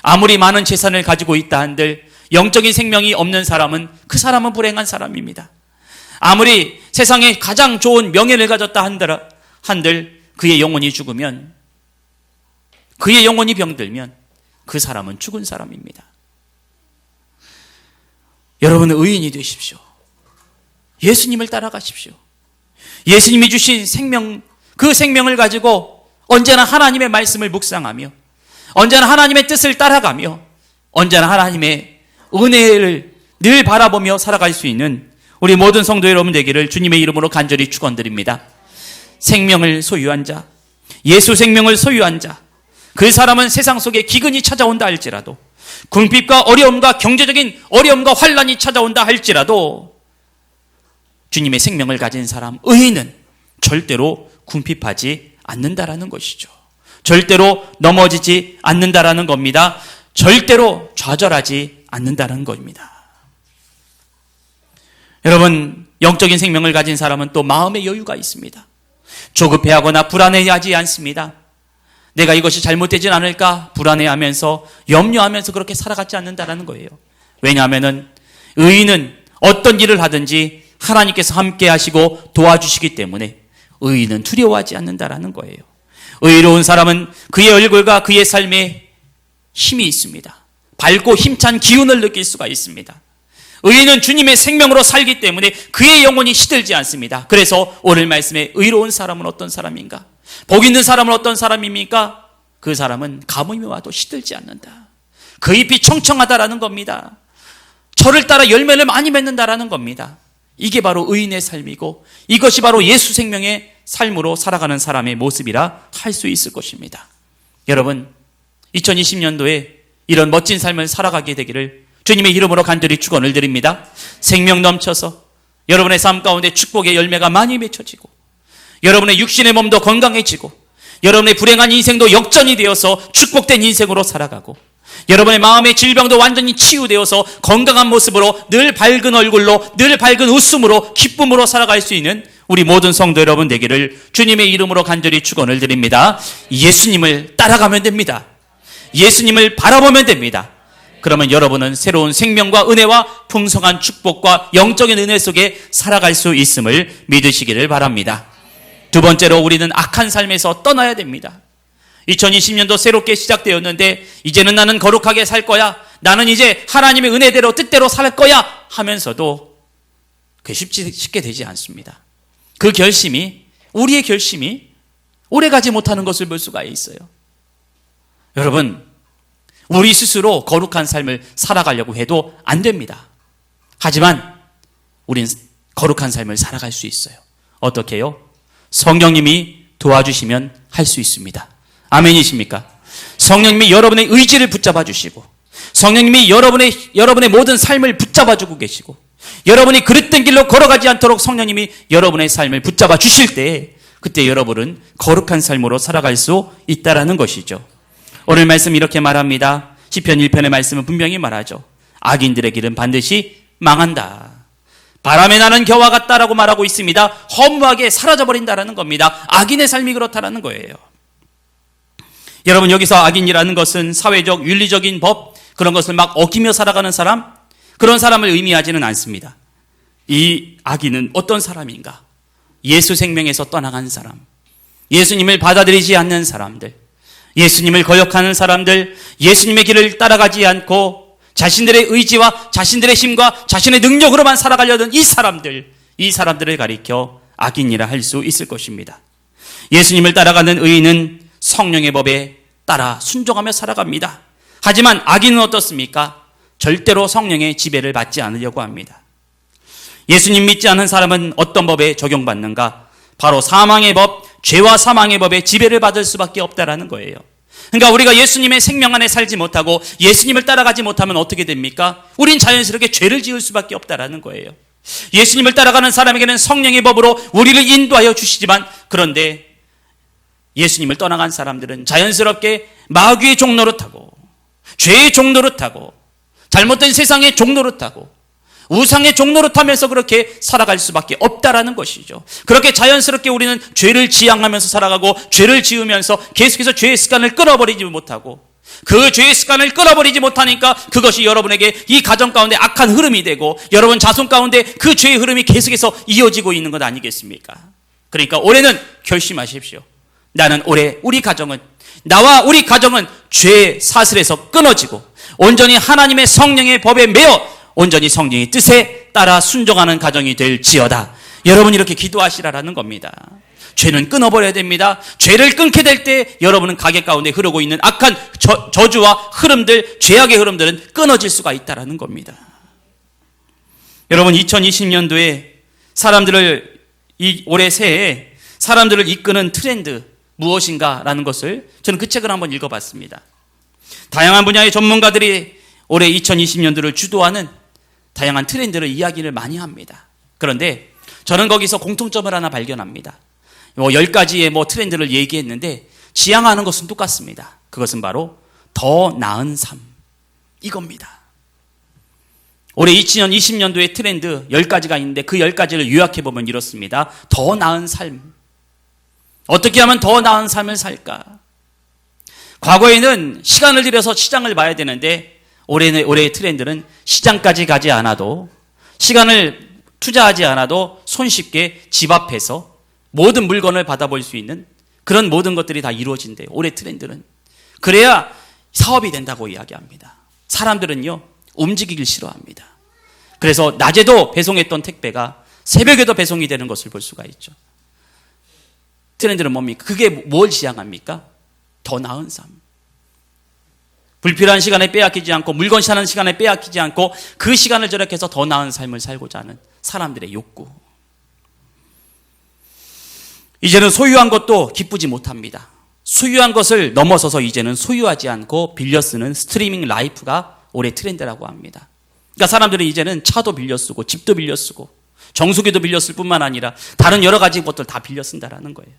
아무리 많은 재산을 가지고 있다 한들 영적인 생명이 없는 사람은 그 사람은 불행한 사람입니다. 아무리 세상에 가장 좋은 명예를 가졌다 한들 그의 영혼이 죽으면, 그의 영혼이 병들면 그 사람은 죽은 사람입니다. 여러분은 의인이 되십시오. 예수님을 따라가십시오. 예수님이 주신 생명, 그 생명을 가지고 언제나 하나님의 말씀을 묵상하며 언제나 하나님의 뜻을 따라가며 언제나 하나님의 은혜를 늘 바라보며 살아갈 수 있는 우리 모든 성도 여러분 되기를 주님의 이름으로 간절히 축원드립니다. 생명을 소유한 자, 예수 생명을 소유한 자, 그 사람은 세상 속에 기근이 찾아온다 할지라도, 궁핍과 어려움과 경제적인 어려움과 환란이 찾아온다 할지라도 주님의 생명을 가진 사람, 의인은 절대로 궁핍하지 않는다라는 것이죠. 절대로 넘어지지 않는다라는 겁니다. 절대로 좌절하지 않는다는 겁니다. 여러분, 영적인 생명을 가진 사람은 또 마음의 여유가 있습니다. 조급해하거나 불안해하지 않습니다. 내가 이것이 잘못되진 않을까 불안해하면서 염려하면서 그렇게 살아가지 않는다라는 거예요. 왜냐하면 의인은 어떤 일을 하든지 하나님께서 함께 하시고 도와주시기 때문에 의인은 두려워하지 않는다라는 거예요. 의로운 사람은 그의 얼굴과 그의 삶에 힘이 있습니다. 밝고 힘찬 기운을 느낄 수가 있습니다. 의인은 주님의 생명으로 살기 때문에 그의 영혼이 시들지 않습니다. 그래서 오늘 말씀에 의로운 사람은 어떤 사람인가? 복 있는 사람은 어떤 사람입니까? 그 사람은 가뭄이 와도 시들지 않는다. 그 잎이 청청하다라는 겁니다. 철을 따라 열매를 많이 맺는다라는 겁니다. 이게 바로 의인의 삶이고 이것이 바로 예수 생명의 삶으로 살아가는 사람의 모습이라 할 수 있을 것입니다. 여러분, 2020년도에 이런 멋진 삶을 살아가게 되기를 주님의 이름으로 간절히 축원을 드립니다. 생명 넘쳐서 여러분의 삶 가운데 축복의 열매가 많이 맺혀지고 여러분의 육신의 몸도 건강해지고 여러분의 불행한 인생도 역전이 되어서 축복된 인생으로 살아가고 여러분의 마음의 질병도 완전히 치유되어서 건강한 모습으로 늘 밝은 얼굴로 늘 밝은 웃음으로 기쁨으로 살아갈 수 있는 우리 모든 성도 여러분 되기를 주님의 이름으로 간절히 축원을 드립니다. 예수님을 따라가면 됩니다. 예수님을 바라보면 됩니다. 그러면 여러분은 새로운 생명과 은혜와 풍성한 축복과 영적인 은혜 속에 살아갈 수 있음을 믿으시기를 바랍니다. 두 번째로 우리는 악한 삶에서 떠나야 됩니다. 2020년도 새롭게 시작되었는데 이제는 나는 거룩하게 살 거야. 나는 이제 하나님의 은혜대로 뜻대로 살 거야 하면서도 그게 쉽게 되지 않습니다. 그 결심이, 우리의 결심이 오래가지 못하는 것을 볼 수가 있어요. 여러분, 우리 스스로 거룩한 삶을 살아가려고 해도 안 됩니다. 하지만 우린 거룩한 삶을 살아갈 수 있어요. 어떻게 해요? 성령님이 도와주시면 할 수 있습니다. 아멘이십니까? 성령님이 여러분의 의지를 붙잡아 주시고 성령님이 여러분의 모든 삶을 붙잡아 주고 계시고 여러분이 그릇된 길로 걸어가지 않도록 성령님이 여러분의 삶을 붙잡아 주실 때 그때 여러분은 거룩한 삶으로 살아갈 수 있다라는 것이죠. 오늘 말씀 이렇게 말합니다. 시편 1편의 말씀은 분명히 말하죠. 악인들의 길은 반드시 망한다. 바람에 나는 겨와 같다라고 말하고 있습니다. 허무하게 사라져버린다라는 겁니다. 악인의 삶이 그렇다라는 거예요. 여러분, 여기서 악인이라는 것은 사회적, 윤리적인 법, 그런 것을 막 어기며 살아가는 사람, 그런 사람을 의미하지는 않습니다. 이 악인은 어떤 사람인가? 예수 생명에서 떠나간 사람, 예수님을 받아들이지 않는 사람들, 예수님을 거역하는 사람들, 예수님의 길을 따라가지 않고 자신들의 의지와 자신들의 힘과 자신의 능력으로만 살아가려던 이 사람들을 가리켜 악인이라 할 수 있을 것입니다. 예수님을 따라가는 의인은 성령의 법에 따라 순종하며 살아갑니다. 하지만 악인은 어떻습니까? 절대로 성령의 지배를 받지 않으려고 합니다. 예수님 믿지 않는 사람은 어떤 법에 적용받는가? 바로 사망의 법, 죄와 사망의 법에 지배를 받을 수밖에 없다라는 거예요. 그러니까 우리가 예수님의 생명 안에 살지 못하고 예수님을 따라가지 못하면 어떻게 됩니까? 우린 자연스럽게 죄를 지을 수밖에 없다라는 거예요. 예수님을 따라가는 사람에게는 성령의 법으로 우리를 인도하여 주시지만 그런데 예수님을 떠나간 사람들은 자연스럽게 마귀의 종노릇하고 죄의 종노릇하고 잘못된 세상의 종노릇하고 우상의 종노릇하면서 그렇게 살아갈 수밖에 없다라는 것이죠. 그렇게 자연스럽게 우리는 죄를 지향하면서 살아가고 죄를 지으면서 계속해서 죄의 습관을 끊어버리지 못하고 그 죄의 습관을 끊어버리지 못하니까 그것이 여러분에게 이 가정 가운데 악한 흐름이 되고 여러분 자손 가운데 그 죄의 흐름이 계속해서 이어지고 있는 것 아니겠습니까? 그러니까 올해는 결심하십시오. 나는 올해 나와 우리 가정은 죄의 사슬에서 끊어지고 온전히 하나님의 성령의 법에 매여 온전히 성령의 뜻에 따라 순종하는 가정이 될지어다. 여러분 이렇게 기도하시라라는 겁니다. 죄는 끊어버려야 됩니다. 죄를 끊게 될 때 여러분은 가게 가운데 흐르고 있는 악한 저주와 흐름들, 죄악의 흐름들은 끊어질 수가 있다라는 겁니다. 여러분 2020년도에 올해 새해에 사람들을 이끄는 트렌드 무엇인가라는 것을 저는 그 책을 한번 읽어봤습니다. 다양한 분야의 전문가들이 올해 2020년도를 주도하는 다양한 트렌드를 이야기를 많이 합니다. 그런데 저는 거기서 공통점을 하나 발견합니다. 10가지의 트렌드를 얘기했는데 지향하는 것은 똑같습니다. 그것은 바로 더 나은 삶 이겁니다. 올해 2020년도의 트렌드 10가지가 있는데 그 10가지를 요약해보면 이렇습니다. 더 나은 삶. 어떻게 하면 더 나은 삶을 살까? 과거에는 시간을 들여서 시장을 봐야 되는데 올해의 트렌드는 시장까지 가지 않아도 시간을 투자하지 않아도 손쉽게 집 앞에서 모든 물건을 받아볼 수 있는 그런 모든 것들이 다 이루어진대요. 올해 트렌드는. 그래야 사업이 된다고 이야기합니다. 사람들은요 움직이길 싫어합니다. 그래서 낮에도 배송했던 택배가 새벽에도 배송이 되는 것을 볼 수가 있죠. 트렌드는 뭡니까? 그게 뭘 지향합니까? 더 나은 삶. 불필요한 시간에 빼앗기지 않고 물건 사는 시간에 빼앗기지 않고 그 시간을 절약해서 더 나은 삶을 살고자 하는 사람들의 욕구. 이제는 소유한 것도 기쁘지 못합니다. 소유한 것을 넘어서서 이제는 소유하지 않고 빌려 쓰는 스트리밍 라이프가 올해 트렌드라고 합니다. 그러니까 사람들은 이제는 차도 빌려 쓰고 집도 빌려 쓰고 정수기도 빌려 쓸 뿐만 아니라 다른 여러 가지 것들 다 빌려 쓴다라는 거예요.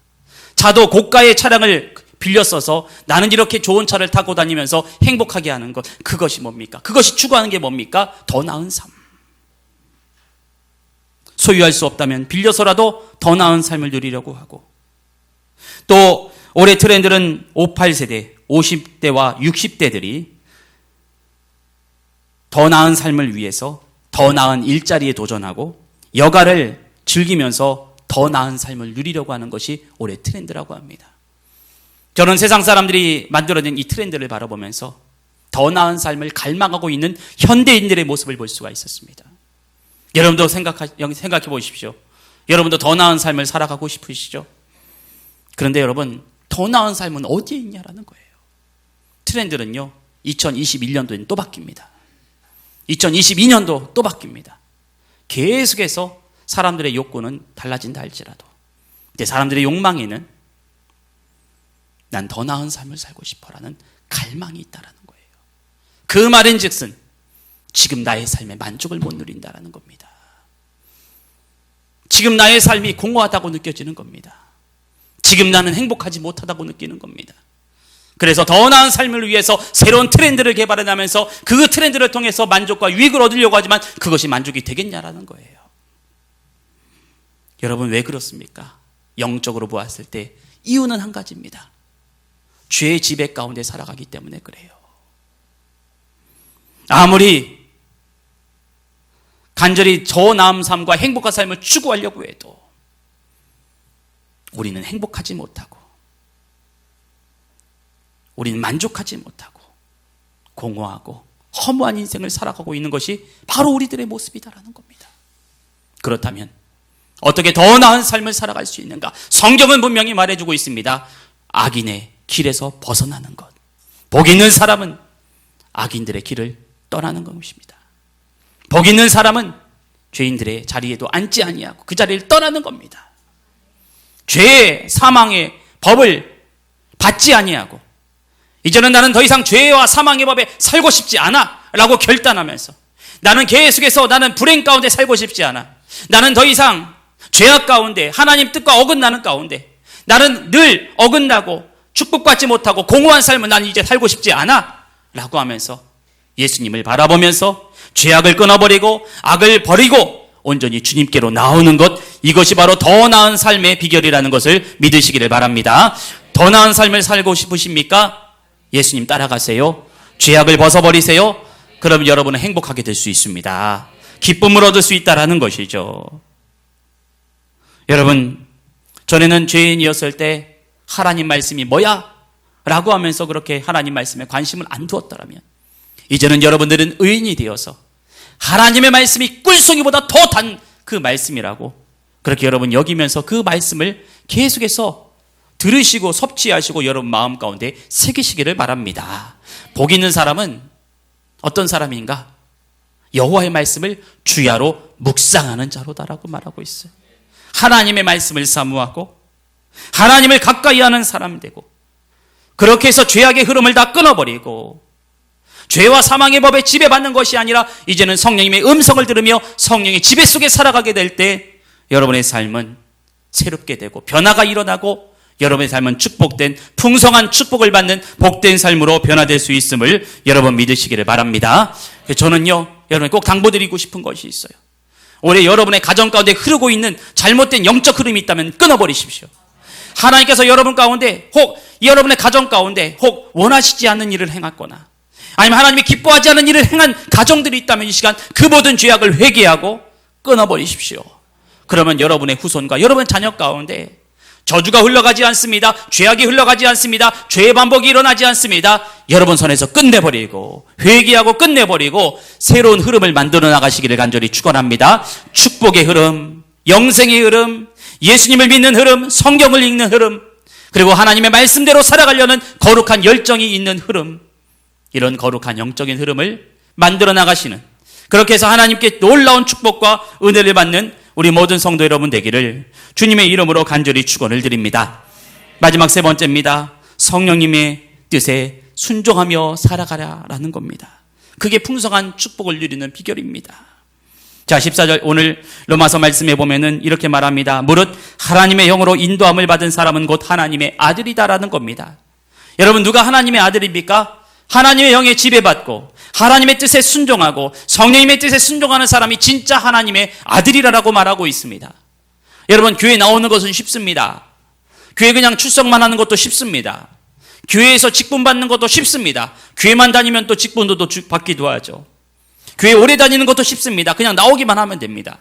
차도 고가의 차량을 빌려 써서 나는 이렇게 좋은 차를 타고 다니면서 행복하게 하는 것, 그것이 뭡니까? 그것이 추구하는 게 뭡니까? 더 나은 삶. 소유할 수 없다면 빌려서라도 더 나은 삶을 누리려고 하고, 또 올해 트렌드는 58세대, 50대와 60대들이 더 나은 삶을 위해서 더 나은 일자리에 도전하고 여가를 즐기면서 더 나은 삶을 누리려고 하는 것이 올해 트렌드라고 합니다. 저는 세상 사람들이 만들어낸 이 트렌드를 바라보면서 더 나은 삶을 갈망하고 있는 현대인들의 모습을 볼 수가 있었습니다. 여러분도 생각해 보십시오. 여러분도 더 나은 삶을 살아가고 싶으시죠? 그런데 여러분, 더 나은 삶은 어디에 있냐라는 거예요. 트렌드는요, 2021년도에는 또 바뀝니다. 2022년도 또 바뀝니다. 계속해서 사람들의 욕구는 달라진다 할지라도, 근데 사람들의 욕망에는 난 더 나은 삶을 살고 싶어라는 갈망이 있다라는 거예요. 그 말인즉슨 지금 나의 삶에 만족을 못 누린다라는 겁니다. 지금 나의 삶이 공허하다고 느껴지는 겁니다. 지금 나는 행복하지 못하다고 느끼는 겁니다. 그래서 더 나은 삶을 위해서 새로운 트렌드를 개발해나면서 그 트렌드를 통해서 만족과 유익을 얻으려고 하지만 그것이 만족이 되겠냐라는 거예요. 여러분, 왜 그렇습니까? 영적으로 보았을 때 이유는 한 가지입니다. 죄의 지배 가운데 살아가기 때문에 그래요. 아무리 간절히 더 나은 삶과 행복한 삶을 추구하려고 해도 우리는 행복하지 못하고, 우리는 만족하지 못하고 공허하고 허무한 인생을 살아가고 있는 것이 바로 우리들의 모습이다라는 겁니다. 그렇다면 어떻게 더 나은 삶을 살아갈 수 있는가? 성경은 분명히 말해주고 있습니다. 악인의 길에서 벗어나는 것. 복 있는 사람은 악인들의 길을 떠나는 것입니다. 복 있는 사람은 죄인들의 자리에도 앉지 아니하고 그 자리를 떠나는 겁니다. 죄의 사망의 법을 받지 아니하고 이제는 나는 더 이상 죄와 사망의 법에 살고 싶지 않아 라고 결단하면서, 나는 계속해서 나는 불행 가운데 살고 싶지 않아, 나는 더 이상 죄악 가운데 하나님 뜻과 어긋나는 가운데 나는 늘 어긋나고 축복받지 못하고 공허한 삶을 나는 이제 살고 싶지 않아 라고 하면서 예수님을 바라보면서 죄악을 끊어버리고 악을 버리고 온전히 주님께로 나오는 것, 이것이 바로 더 나은 삶의 비결이라는 것을 믿으시기를 바랍니다. 더 나은 삶을 살고 싶으십니까? 예수님 따라가세요. 죄악을 벗어버리세요. 그럼 여러분은 행복하게 될 수 있습니다. 기쁨을 얻을 수 있다라는 것이죠. 여러분, 전에는 죄인이었을 때 하나님 말씀이 뭐야? 라고 하면서 그렇게 하나님 말씀에 관심을 안 두었더라면, 이제는 여러분들은 의인이 되어서 하나님의 말씀이 꿀송이보다 더 단 그 말씀이라고 그렇게 여러분 여기면서 그 말씀을 계속해서 들으시고 섭취하시고 여러분 마음 가운데 새기시기를 바랍니다. 복 있는 사람은 어떤 사람인가? 여호와의 말씀을 주야로 묵상하는 자로다라고 말하고 있어요. 하나님의 말씀을 사모하고 하나님을 가까이 하는 사람 되고, 그렇게 해서 죄악의 흐름을 다 끊어버리고 죄와 사망의 법에 지배받는 것이 아니라 이제는 성령님의 음성을 들으며 성령의 지배 속에 살아가게 될 때 여러분의 삶은 새롭게 되고 변화가 일어나고 여러분의 삶은 축복된, 풍성한 축복을 받는 복된 삶으로 변화될 수 있음을 여러분 믿으시기를 바랍니다. 저는요, 여러분 꼭 당부드리고 싶은 것이 있어요. 올해 여러분의 가정 가운데 흐르고 있는 잘못된 영적 흐름이 있다면 끊어버리십시오. 하나님께서 여러분 가운데 혹 여러분의 가정 가운데 혹 원하시지 않는 일을 행했거나 아니면 하나님이 기뻐하지 않는 일을 행한 가정들이 있다면 이 시간 그 모든 죄악을 회개하고 끊어버리십시오. 그러면 여러분의 후손과 여러분의 자녀 가운데 저주가 흘러가지 않습니다. 죄악이 흘러가지 않습니다. 죄의 반복이 일어나지 않습니다. 여러분 손에서 끝내버리고 회개하고 끝내버리고 새로운 흐름을 만들어 나가시기를 간절히 축원합니다. 축복의 흐름, 영생의 흐름, 예수님을 믿는 흐름, 성경을 읽는 흐름, 그리고 하나님의 말씀대로 살아가려는 거룩한 열정이 있는 흐름, 이런 거룩한 영적인 흐름을 만들어 나가시는, 그렇게 해서 하나님께 놀라운 축복과 은혜를 받는 우리 모든 성도 여러분 되기를 주님의 이름으로 간절히 축원을 드립니다. 마지막 세 번째입니다. 성령님의 뜻에 순종하며 살아가라라는 겁니다. 그게 풍성한 축복을 누리는 비결입니다. 자, 14절 오늘 로마서 말씀에 보면은 이렇게 말합니다. 무릇 하나님의 영으로 인도함을 받은 사람은 곧 하나님의 아들이다라는 겁니다. 여러분, 누가 하나님의 아들입니까? 하나님의 영에 지배받고 하나님의 뜻에 순종하고 성령님의 뜻에 순종하는 사람이 진짜 하나님의 아들이라고 말하고 있습니다. 여러분, 교회 나오는 것은 쉽습니다. 교회 그냥 출석만 하는 것도 쉽습니다. 교회에서 직분 받는 것도 쉽습니다. 교회만 다니면 또 직분도 받기도 하죠. 교회 오래 다니는 것도 쉽습니다. 그냥 나오기만 하면 됩니다.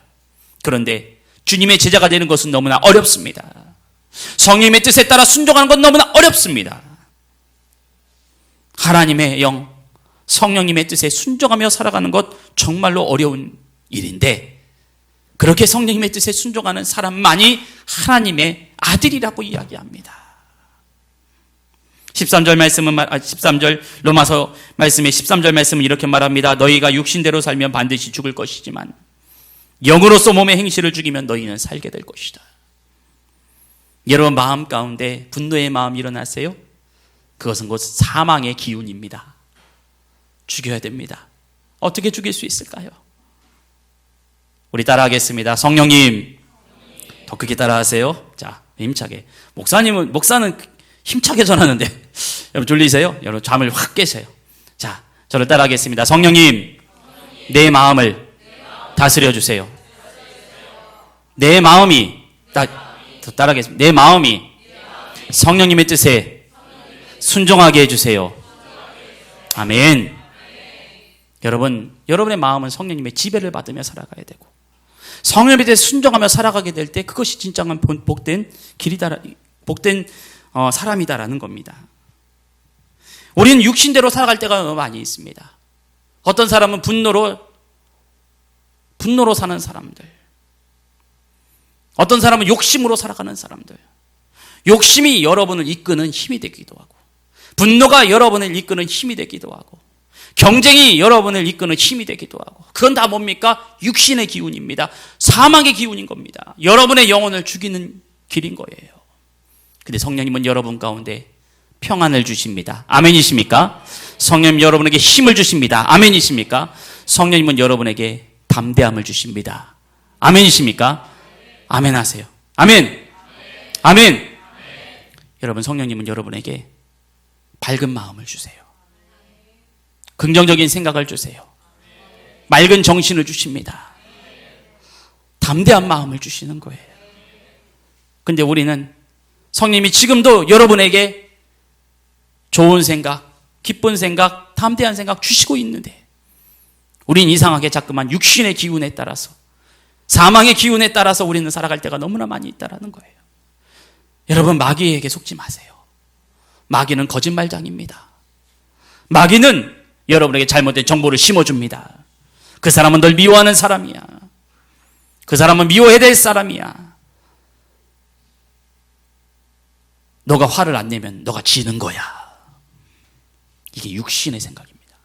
그런데 주님의 제자가 되는 것은 너무나 어렵습니다. 성령님의 뜻에 따라 순종하는 건 너무나 어렵습니다. 하나님의 영, 성령님의 뜻에 순종하며 살아가는 것 정말로 어려운 일인데, 그렇게 성령님의 뜻에 순종하는 사람만이 하나님의 아들이라고 이야기합니다. 13절 로마서 말씀의 13절 말씀은 이렇게 말합니다. 너희가 육신대로 살면 반드시 죽을 것이지만 영으로서 몸의 행실을 죽이면 너희는 살게 될 것이다. 여러분, 마음 가운데 분노의 마음이 일어나세요? 그것은 곧 사망의 기운입니다. 죽여야 됩니다. 어떻게 죽일 수 있을까요? 우리 따라하겠습니다. 성령님, 더 크게 따라하세요. 자, 힘차게. 목사는 힘차게 전하는데 여러분 졸리세요? 여러분 잠을 확 깨세요. 자, 저를 따라하겠습니다. 성령님, 내 마음을 다스려 주세요. 내 마음이 따라하겠습니다. 내 마음이 성령님의 뜻에 순종하게 해주세요. 아멘. 여러분, 여러분의 마음은 성령님의 지배를 받으며 살아가야 되고, 성령님에 대해 순종하며 살아가게 될 때 그것이 진정한 복된 길이다, 복된 사람이다라는 겁니다. 우리는 육신대로 살아갈 때가 너무 많이 있습니다. 어떤 사람은 분노로 사는 사람들, 어떤 사람은 욕심으로 살아가는 사람들. 욕심이 여러분을 이끄는 힘이 되기도 하고, 분노가 여러분을 이끄는 힘이 되기도 하고, 경쟁이 여러분을 이끄는 힘이 되기도 하고, 그건 다 뭡니까? 육신의 기운입니다. 사망의 기운인 겁니다. 여러분의 영혼을 죽이는 길인 거예요. 근데 성령님은 여러분 가운데 평안을 주십니다. 아멘이십니까? 성령님 여러분에게 힘을 주십니다. 아멘이십니까? 성령님은 여러분에게 담대함을 주십니다. 아멘이십니까? 아멘 하세요. 아멘. 아멘. 여러분, 성령님은 여러분에게 밝은 마음을 주세요. 긍정적인 생각을 주세요. 맑은 정신을 주십니다. 담대한 마음을 주시는 거예요. 근데 우리는 성령님이 지금도 여러분에게 좋은 생각, 기쁜 생각, 담대한 생각 주시고 있는데, 우린 이상하게 자꾸만 육신의 기운에 따라서, 사망의 기운에 따라서 우리는 살아갈 때가 너무나 많이 있다는 거예요. 여러분, 마귀에게 속지 마세요. 마귀는 거짓말장입니다. 마귀는 여러분에게 잘못된 정보를 심어줍니다. 그 사람은 널 미워하는 사람이야. 그 사람은 미워해야 될 사람이야. 너가 화를 안 내면 너가 지는 거야. 이게 육신의 생각입니다.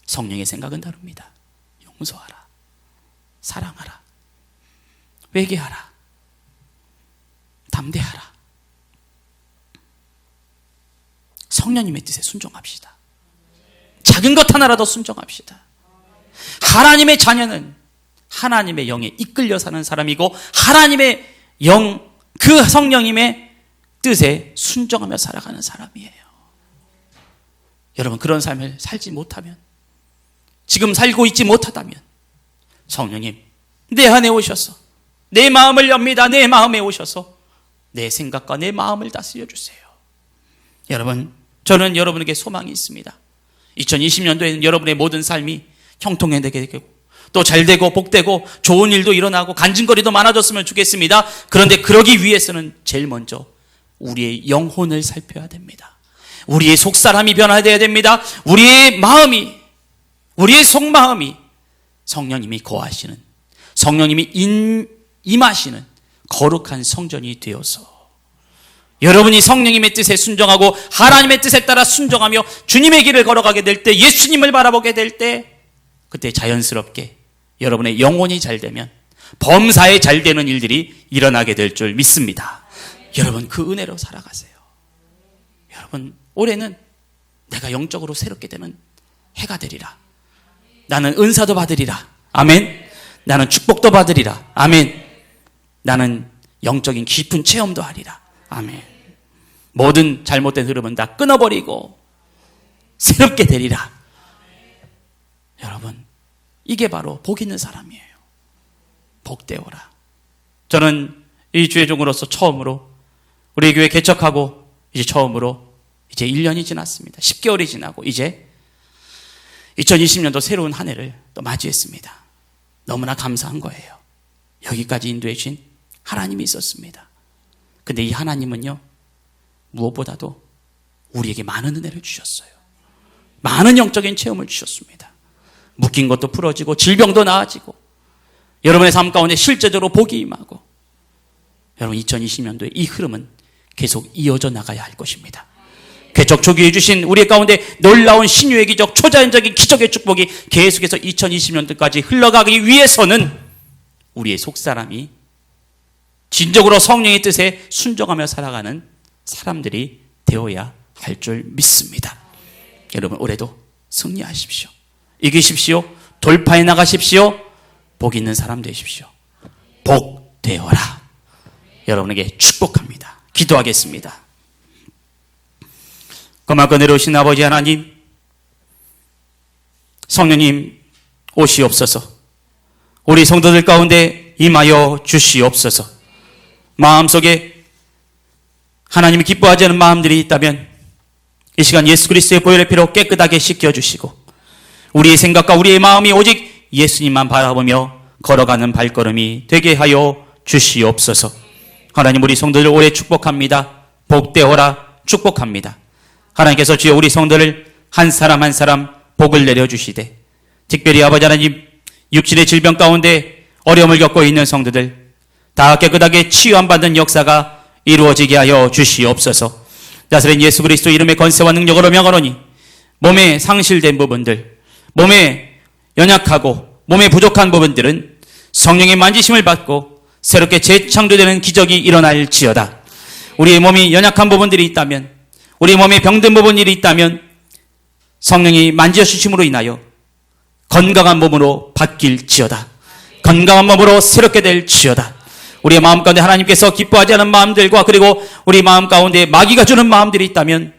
성령의 생각은 다릅니다. 용서하라, 사랑하라, 회개하라, 담대하라. 성령님의 뜻에 순종합시다. 작은 것 하나라도 순종합시다. 하나님의 자녀는 하나님의 영에 이끌려 사는 사람이고, 하나님의 영, 그 성령님의 뜻에 순종하며 살아가는 사람이에요. 여러분, 그런 삶을 살지 못하면, 지금 살고 있지 못하다면, 성령님, 내 안에 오셔서 내 마음을 엽니다. 내 마음에 오셔서 내 생각과 내 마음을 다스려 주세요. 여러분, 저는 여러분에게 소망이 있습니다. 2020년도에는 여러분의 모든 삶이 형통되게 되고, 또 잘되고 복되고 좋은 일도 일어나고 간증거리도 많아졌으면 좋겠습니다. 그런데 그러기 위해서는 제일 먼저 우리의 영혼을 살펴야 됩니다. 우리의 속사람이 변화되어야 됩니다. 우리의 마음이, 우리의 속마음이 성령님이 거하시는, 성령님이 임하시는 거룩한 성전이 되어서, 여러분이 성령님의 뜻에 순종하고 하나님의 뜻에 따라 순종하며 주님의 길을 걸어가게 될 때, 예수님을 바라보게 될 때, 그때 자연스럽게 여러분의 영혼이 잘 되면 범사에 잘 되는 일들이 일어나게 될 줄 믿습니다. 여러분, 그 은혜로 살아가세요. 여러분, 올해는 내가 영적으로 새롭게 되는 해가 되리라. 나는 은사도 받으리라. 아멘. 나는 축복도 받으리라. 아멘. 나는 영적인 깊은 체험도 하리라. 아멘. 모든 잘못된 흐름은 다 끊어버리고 새롭게 되리라. 여러분, 이게 바로 복 있는 사람이에요. 복되어라. 저는 이 주의 종으로서 처음으로 우리 교회 개척하고 이제 처음으로 이제 1년이 지났습니다. 10개월이 지나고 이제 2020년도 새로운 한 해를 또 맞이했습니다. 너무나 감사한 거예요. 여기까지 인도해 주신 하나님이 있었습니다. 근데 이 하나님은요, 무엇보다도 우리에게 많은 은혜를 주셨어요. 많은 영적인 체험을 주셨습니다. 묶인 것도 풀어지고 질병도 나아지고 여러분의 삶 가운데 실제적으로 복이 임하고, 여러분 2020년도에 이 흐름은 계속 이어져 나가야 할 것입니다. 개척 초기에 주신 우리 가운데 놀라운 신유의 기적, 초자연적인 기적의 축복이 계속해서 2020년도까지 흘러가기 위해서는 우리의 속사람이 진정으로 성령의 뜻에 순종하며 살아가는 사람들이 되어야 할 줄 믿습니다. 여러분 올해도 승리하십시오. 이기십시오. 돌파해 나가십시오. 복 있는 사람 되십시오. 복 되어라. 여러분에게 축복합니다. 기도하겠습니다. 거마껏 내려오신 아버지 하나님, 성령님 오시옵소서. 우리 성도들 가운데 임하여 주시옵소서. 마음속에 하나님이 기뻐하지 않은 마음들이 있다면 이 시간 예수 그리스도의 보혈의 피로 깨끗하게 씻겨주시고, 우리의 생각과 우리의 마음이 오직 예수님만 바라보며 걸어가는 발걸음이 되게 하여 주시옵소서. 하나님, 우리 성도들 오래 축복합니다. 복되어라 축복합니다. 하나님께서 주여 우리 성도를 한 사람 한 사람 복을 내려주시되, 특별히 아버지 하나님 육신의 질병 가운데 어려움을 겪고 있는 성도들 다 깨끗하게 치유함받는 역사가 이루어지게 하여 주시옵소서. 나사렛 예수 그리스도 이름의 권세와 능력으로 명하노니 몸에 상실된 부분들, 몸에 연약하고 몸에 부족한 부분들은 성령의 만지심을 받고 새롭게 재창조되는 기적이 일어날지어다. 우리의 몸이 연약한 부분들이 있다면, 우리 몸에 병든 부분이 있다면 성령이 만져주심으로 인하여 건강한 몸으로 바뀔지어다. 건강한 몸으로 새롭게 될지어다. 우리의 마음 가운데 하나님께서 기뻐하지 않은 마음들과 그리고 우리 마음 가운데 마귀가 주는 마음들이 있다면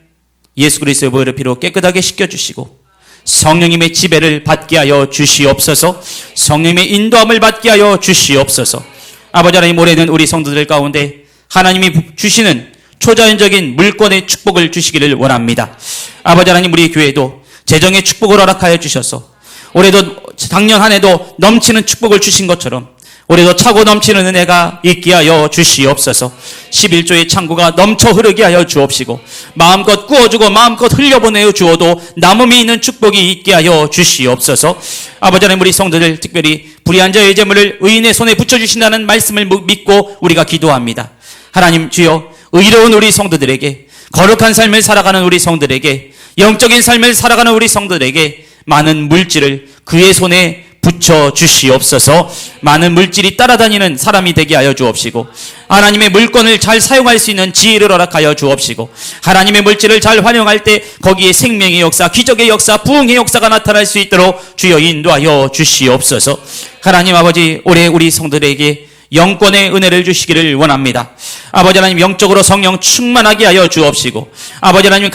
예수 그리스도의 보혈의 피로 깨끗하게 씻겨주시고 성령님의 지배를 받게 하여 주시옵소서. 성령님의 인도함을 받게 하여 주시옵소서. 아버지 하나님, 올해는 우리 성도들 가운데 하나님이 주시는 초자연적인 물권의 축복을 주시기를 원합니다. 아버지 하나님, 우리 교회도 재정의 축복을 허락하여 주셔서 올해도 작년 한 해도 넘치는 축복을 주신 것처럼 올해도 차고 넘치는 은혜가 있게 하여 주시옵소서. 11조의 창고가 넘쳐 흐르게 하여 주옵시고 마음껏 구워주고 마음껏 흘려보내어 주어도 남음이 있는 축복이 있게 하여 주시옵소서. 아버지 하나님, 우리 성도들 특별히 불의한 자의 재물을 의인의 손에 붙여주신다는 말씀을 믿고 우리가 기도합니다. 하나님 주여, 의로운 우리 성도들에게, 거룩한 삶을 살아가는 우리 성도들에게, 영적인 삶을 살아가는 우리 성도들에게 많은 물질을 그의 손에 붙여 주시옵소서. 많은 물질이 따라다니는 사람이 되게 하여 주옵시고 하나님의 물건을 잘 사용할 수 있는 지혜를 허락하여 주옵시고 하나님의 물질을 잘 활용할 때 거기에 생명의 역사, 기적의 역사, 부흥의 역사가 나타날 수 있도록 주여 인도하여 주시옵소서. 하나님 아버지, 올해 우리 성도들에게 영권의 은혜를 주시기를 원합니다. 아버지 하나님, 영적으로 성령 충만하게 하여 주옵시고 아버지 하나님,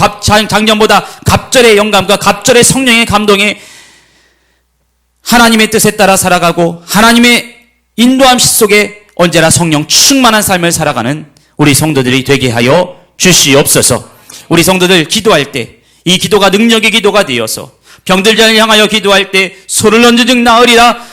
작년보다 갑절의 영감과 갑절의 성령의 감동에 하나님의 뜻에 따라 살아가고 하나님의 인도함 속에 언제나 성령 충만한 삶을 살아가는 우리 성도들이 되게 하여 주시옵소서. 우리 성도들 기도할 때 이 기도가 능력의 기도가 되어서 병들자를 향하여 기도할 때 소를 얹은 즉 나으리라.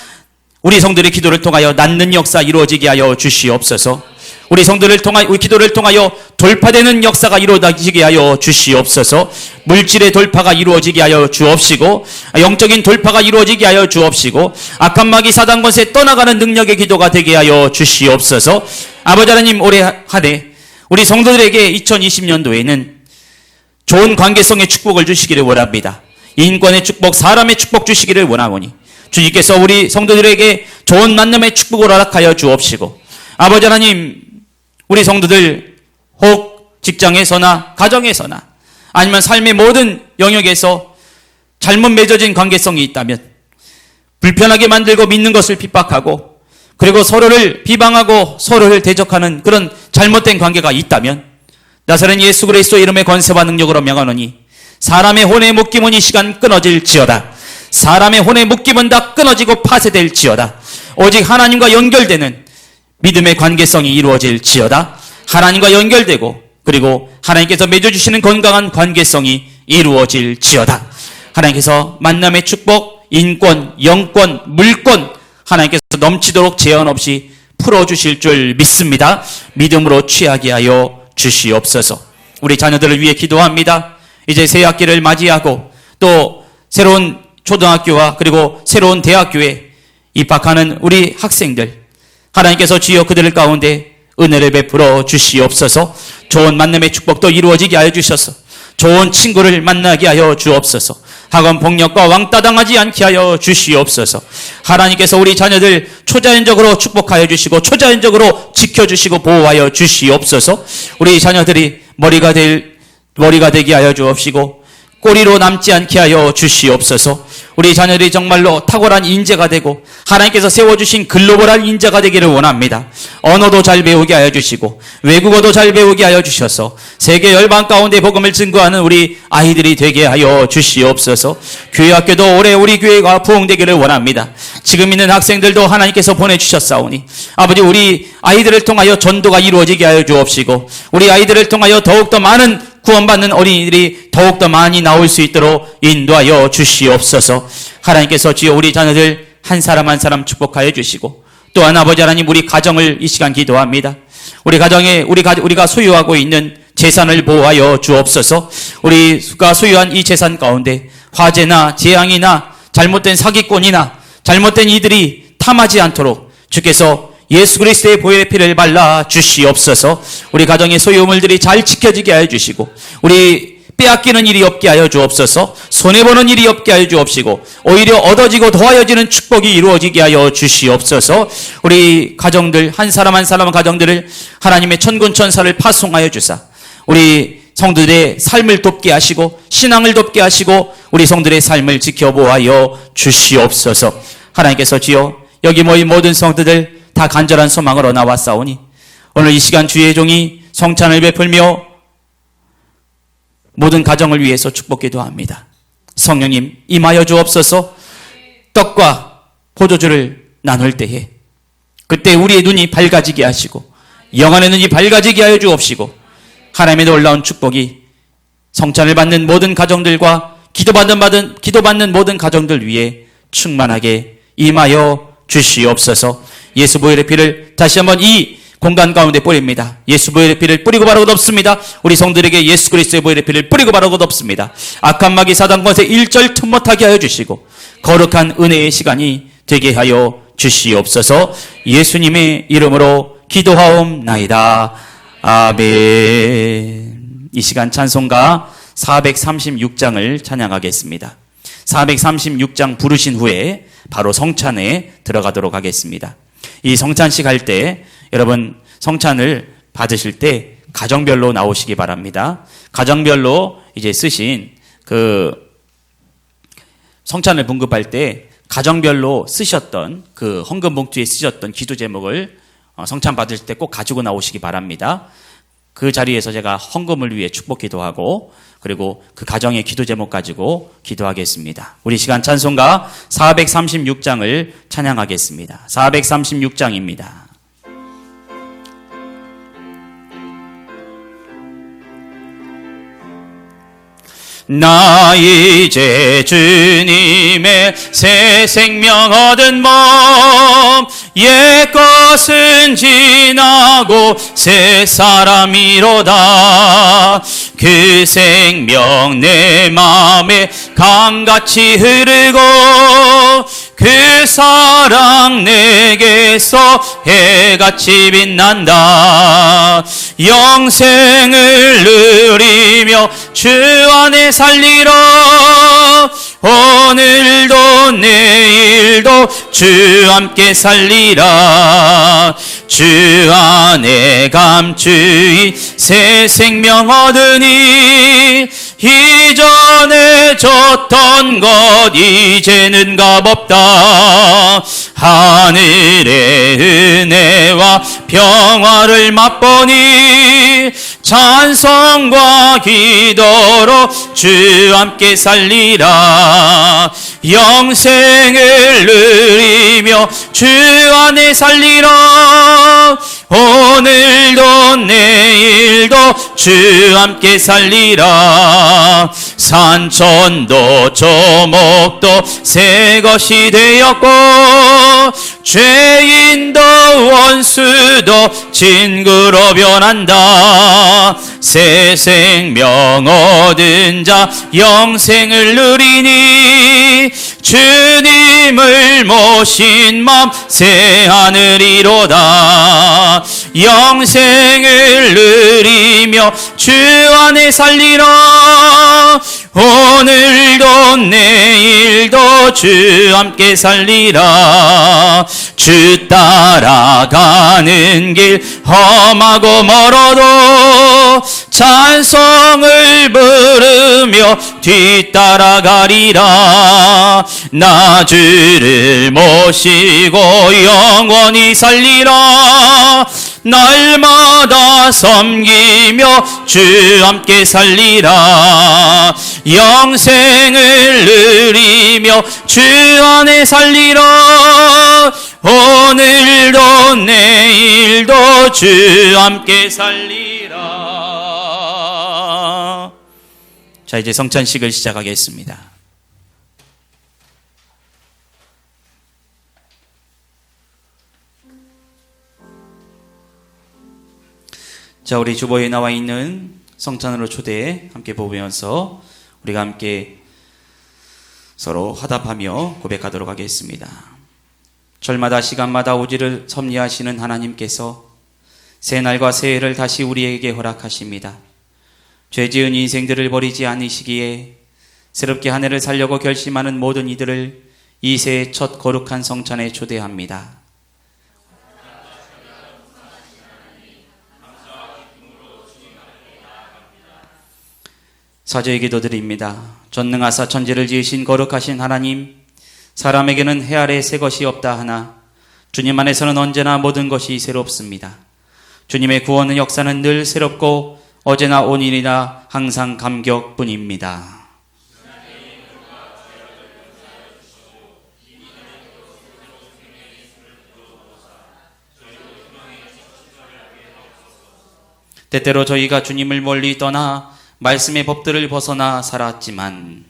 우리 성도들의 기도를 통하여 낫는 역사 이루어지게 하여 주시옵소서. 우리 성도를 통하여, 우리 기도를 통하여 돌파되는 역사가 이루어지게 하여 주시옵소서. 물질의 돌파가 이루어지게 하여 주옵시고 영적인 돌파가 이루어지게 하여 주옵시고 악한 마귀 사단 권세 떠나가는 능력의 기도가 되게 하여 주시옵소서. 아버지 하나님, 올해 한 해 우리 성도들에게 2020년도에는 좋은 관계성의 축복을 주시기를 원합니다. 인권의 축복, 사람의 축복 주시기를 원하오니 주님께서 우리 성도들에게 좋은 만남의 축복을 허락하여 주옵시고 아버지 하나님, 우리 성도들 혹 직장에서나 가정에서나 아니면 삶의 모든 영역에서 잘못 맺어진 관계성이 있다면, 불편하게 만들고 믿는 것을 핍박하고 그리고 서로를 비방하고 서로를 대적하는 그런 잘못된 관계가 있다면 나사렛 예수 그리스도 이름의 권세와 능력으로 명하노니 사람의 혼의 묶임은 이 시간 끊어질지어다. 사람의 혼의 묶임은 다 끊어지고 파쇄될지어다. 오직 하나님과 연결되는 믿음의 관계성이 이루어질지어다. 하나님과 연결되고 그리고 하나님께서 맺어주시는 건강한 관계성이 이루어질지어다. 하나님께서 만남의 축복, 인권, 영권, 물권 하나님께서 넘치도록 제한 없이 풀어주실 줄 믿습니다. 믿음으로 취하게 하여 주시옵소서. 우리 자녀들을 위해 기도합니다. 이제 새 학기를 맞이하고 또 새로운 초등학교와 그리고 새로운 대학교에 입학하는 우리 학생들, 하나님께서 주여 그들 가운데 은혜를 베풀어 주시옵소서. 좋은 만남의 축복도 이루어지게 하여 주셔서 좋은 친구를 만나게 하여 주옵소서. 학원 폭력과 왕따 당하지 않게 하여 주시옵소서. 하나님께서 우리 자녀들 초자연적으로 축복하여 주시고 초자연적으로 지켜주시고 보호하여 주시옵소서. 우리 자녀들이 머리가 되게 하여 주옵시고 꼬리로 남지 않게 하여 주시옵소서. 우리 자녀들이 정말로 탁월한 인재가 되고 하나님께서 세워주신 글로벌한 인재가 되기를 원합니다. 언어도 잘 배우게 하여 주시고 외국어도 잘 배우게 하여 주셔서 세계 열방 가운데 복음을 증거하는 우리 아이들이 되게 하여 주시옵소서. 교회 학교도 올해 우리 교회가 부흥되기를 원합니다. 지금 있는 학생들도 하나님께서 보내주셨사오니 아버지 우리 아이들을 통하여 전도가 이루어지게 하여 주옵시고 우리 아이들을 통하여 더욱더 많은 구원받는 어린이들이 더욱더 많이 나올 수 있도록 인도하여 주시옵소서. 하나님께서 주여 우리 자녀들 한 사람 한 사람 축복하여 주시고 또한 아버지 하나님 우리 가정을 이 시간 기도합니다. 우리 가정에 우리가 소유하고 있는 재산을 보호하여 주옵소서. 우리가 소유한 이 재산 가운데 화재나 재앙이나 잘못된 사기꾼이나 잘못된 이들이 탐하지 않도록 주께서 예수 그리스도의 보혈의 피를 발라 주시옵소서. 우리 가정의 소유물들이 잘 지켜지게 하여 주시고 우리 빼앗기는 일이 없게 하여 주옵소서. 손해보는 일이 없게 하여 주옵시고 오히려 얻어지고 더하여지는 축복이 이루어지게 하여 주시옵소서. 우리 가정들 한 사람 한 사람 가정들을 하나님의 천군천사를 파송하여 주사 우리 성도들의 삶을 돕게 하시고 신앙을 돕게 하시고 우리 성도들의 삶을 지켜보아여 주시옵소서. 하나님께서 주여 여기 모인 모든 성도들 다 간절한 소망으로 나왔사오니 오늘 이 시간 주의 종이 성찬을 베풀며 모든 가정을 위해서 축복 기도합니다. 성령님 임하여 주옵소서. 떡과 포도주를 나눌 때에 그때 우리의 눈이 밝아지게 하시고 영안의 눈이 밝아지게 하여 주옵시고 하나님의 놀라운 축복이 성찬을 받는 모든 가정들과 기도받는 모든 가정들 위해 충만하게 임하여 주시옵소서. 예수 보혈의 피를 다시 한번 이 공간 가운데 뿌립니다. 예수 보혈의 피를 뿌리고 바르고 덮습니다. 우리 성들에게 예수 그리스도의 보혈의 피를 뿌리고 바르고 덮습니다. 악한 마귀 사단 권세 일절 틈 못하게 하여 주시고 거룩한 은혜의 시간이 되게 하여 주시옵소서. 예수님의 이름으로 기도하옵나이다. 아멘. 이 시간 찬송가 436장을 찬양하겠습니다. 436장 부르신 후에 바로 성찬에 들어가도록 하겠습니다. 이 성찬식 할 때 여러분 성찬을 받으실 때 가정별로 나오시기 바랍니다. 가정별로 이제 쓰신 그 성찬을 분급할 때 가정별로 쓰셨던 그 헌금 봉투에 쓰셨던 기도 제목을 성찬 받을 때 꼭 가지고 나오시기 바랍니다. 그 자리에서 제가 헌금을 위해 축복 기도하고 그리고 그 가정의 기도 제목 가지고 기도하겠습니다. 우리 시간 찬송가 436장을 찬양하겠습니다. 436장입니다. 나 이제 주님의 새 생명 얻은 몸 옛것은 지나고 새 사람이로다. 그 생명 내 맘에 강같이 흐르고 그 사랑 내게서 해같이 빛난다. 영생을 누리며 주 안에 살리러 오늘도 내일도 주 함께 살리라. 주 안에 감추인 새 생명 얻으니 이전에 줬던 것 이제는 값없다. 하늘의 은혜와 평화를 맛보니 찬송과 기도로 주 함께 살리라. 영생을 누리며 주 안에 살리라. 오늘도 내일도 주 함께 살리라. 산천도 조목도 새 것이 되었고 죄인도 원수도 친구로 변한다. 새 생명 얻은 자 영생을 누리니 주님을 모신 맘 새 하늘이로다. 영생을 누리며 주 안에 살리라. 오늘도 내일도 주 함께 살리라. 주 따라가는 길 험하고 멀어도 찬송을 부르며 뒤따라가리라. 나 주를 모시고 영원히 살리라. 날마다 섬기며 주 함께 살리라. 영생을 누리며 주 안에 살리라. 오늘도 내일도 주 함께 살리라. 자, 이제 성찬식을 시작하겠습니다. 자, 우리 주보에 나와 있는 성찬으로 초대에 함께 보면서 우리가 함께 서로 화답하며 고백하도록 하겠습니다. 절마다 시간마다 오지를 섭리하시는 하나님께서 새날과 새해를 다시 우리에게 허락하십니다. 죄지은 인생들을 버리지 않으시기에 새롭게 한 해를 살려고 결심하는 모든 이들을 이 새해 첫 거룩한 성찬에 초대합니다. 사죄의 기도드립니다. 전능하사 천지를 지으신 거룩하신 하나님, 사람에게는 해 아래 새 것이 없다 하나 주님 안에서는 언제나 모든 것이 새롭습니다. 주님의 구원의 역사는 늘 새롭고 어제나 오늘이나 항상 감격뿐입니다. 때때로 저희가 주님을 멀리 떠나 말씀의 법들을 벗어나 살았지만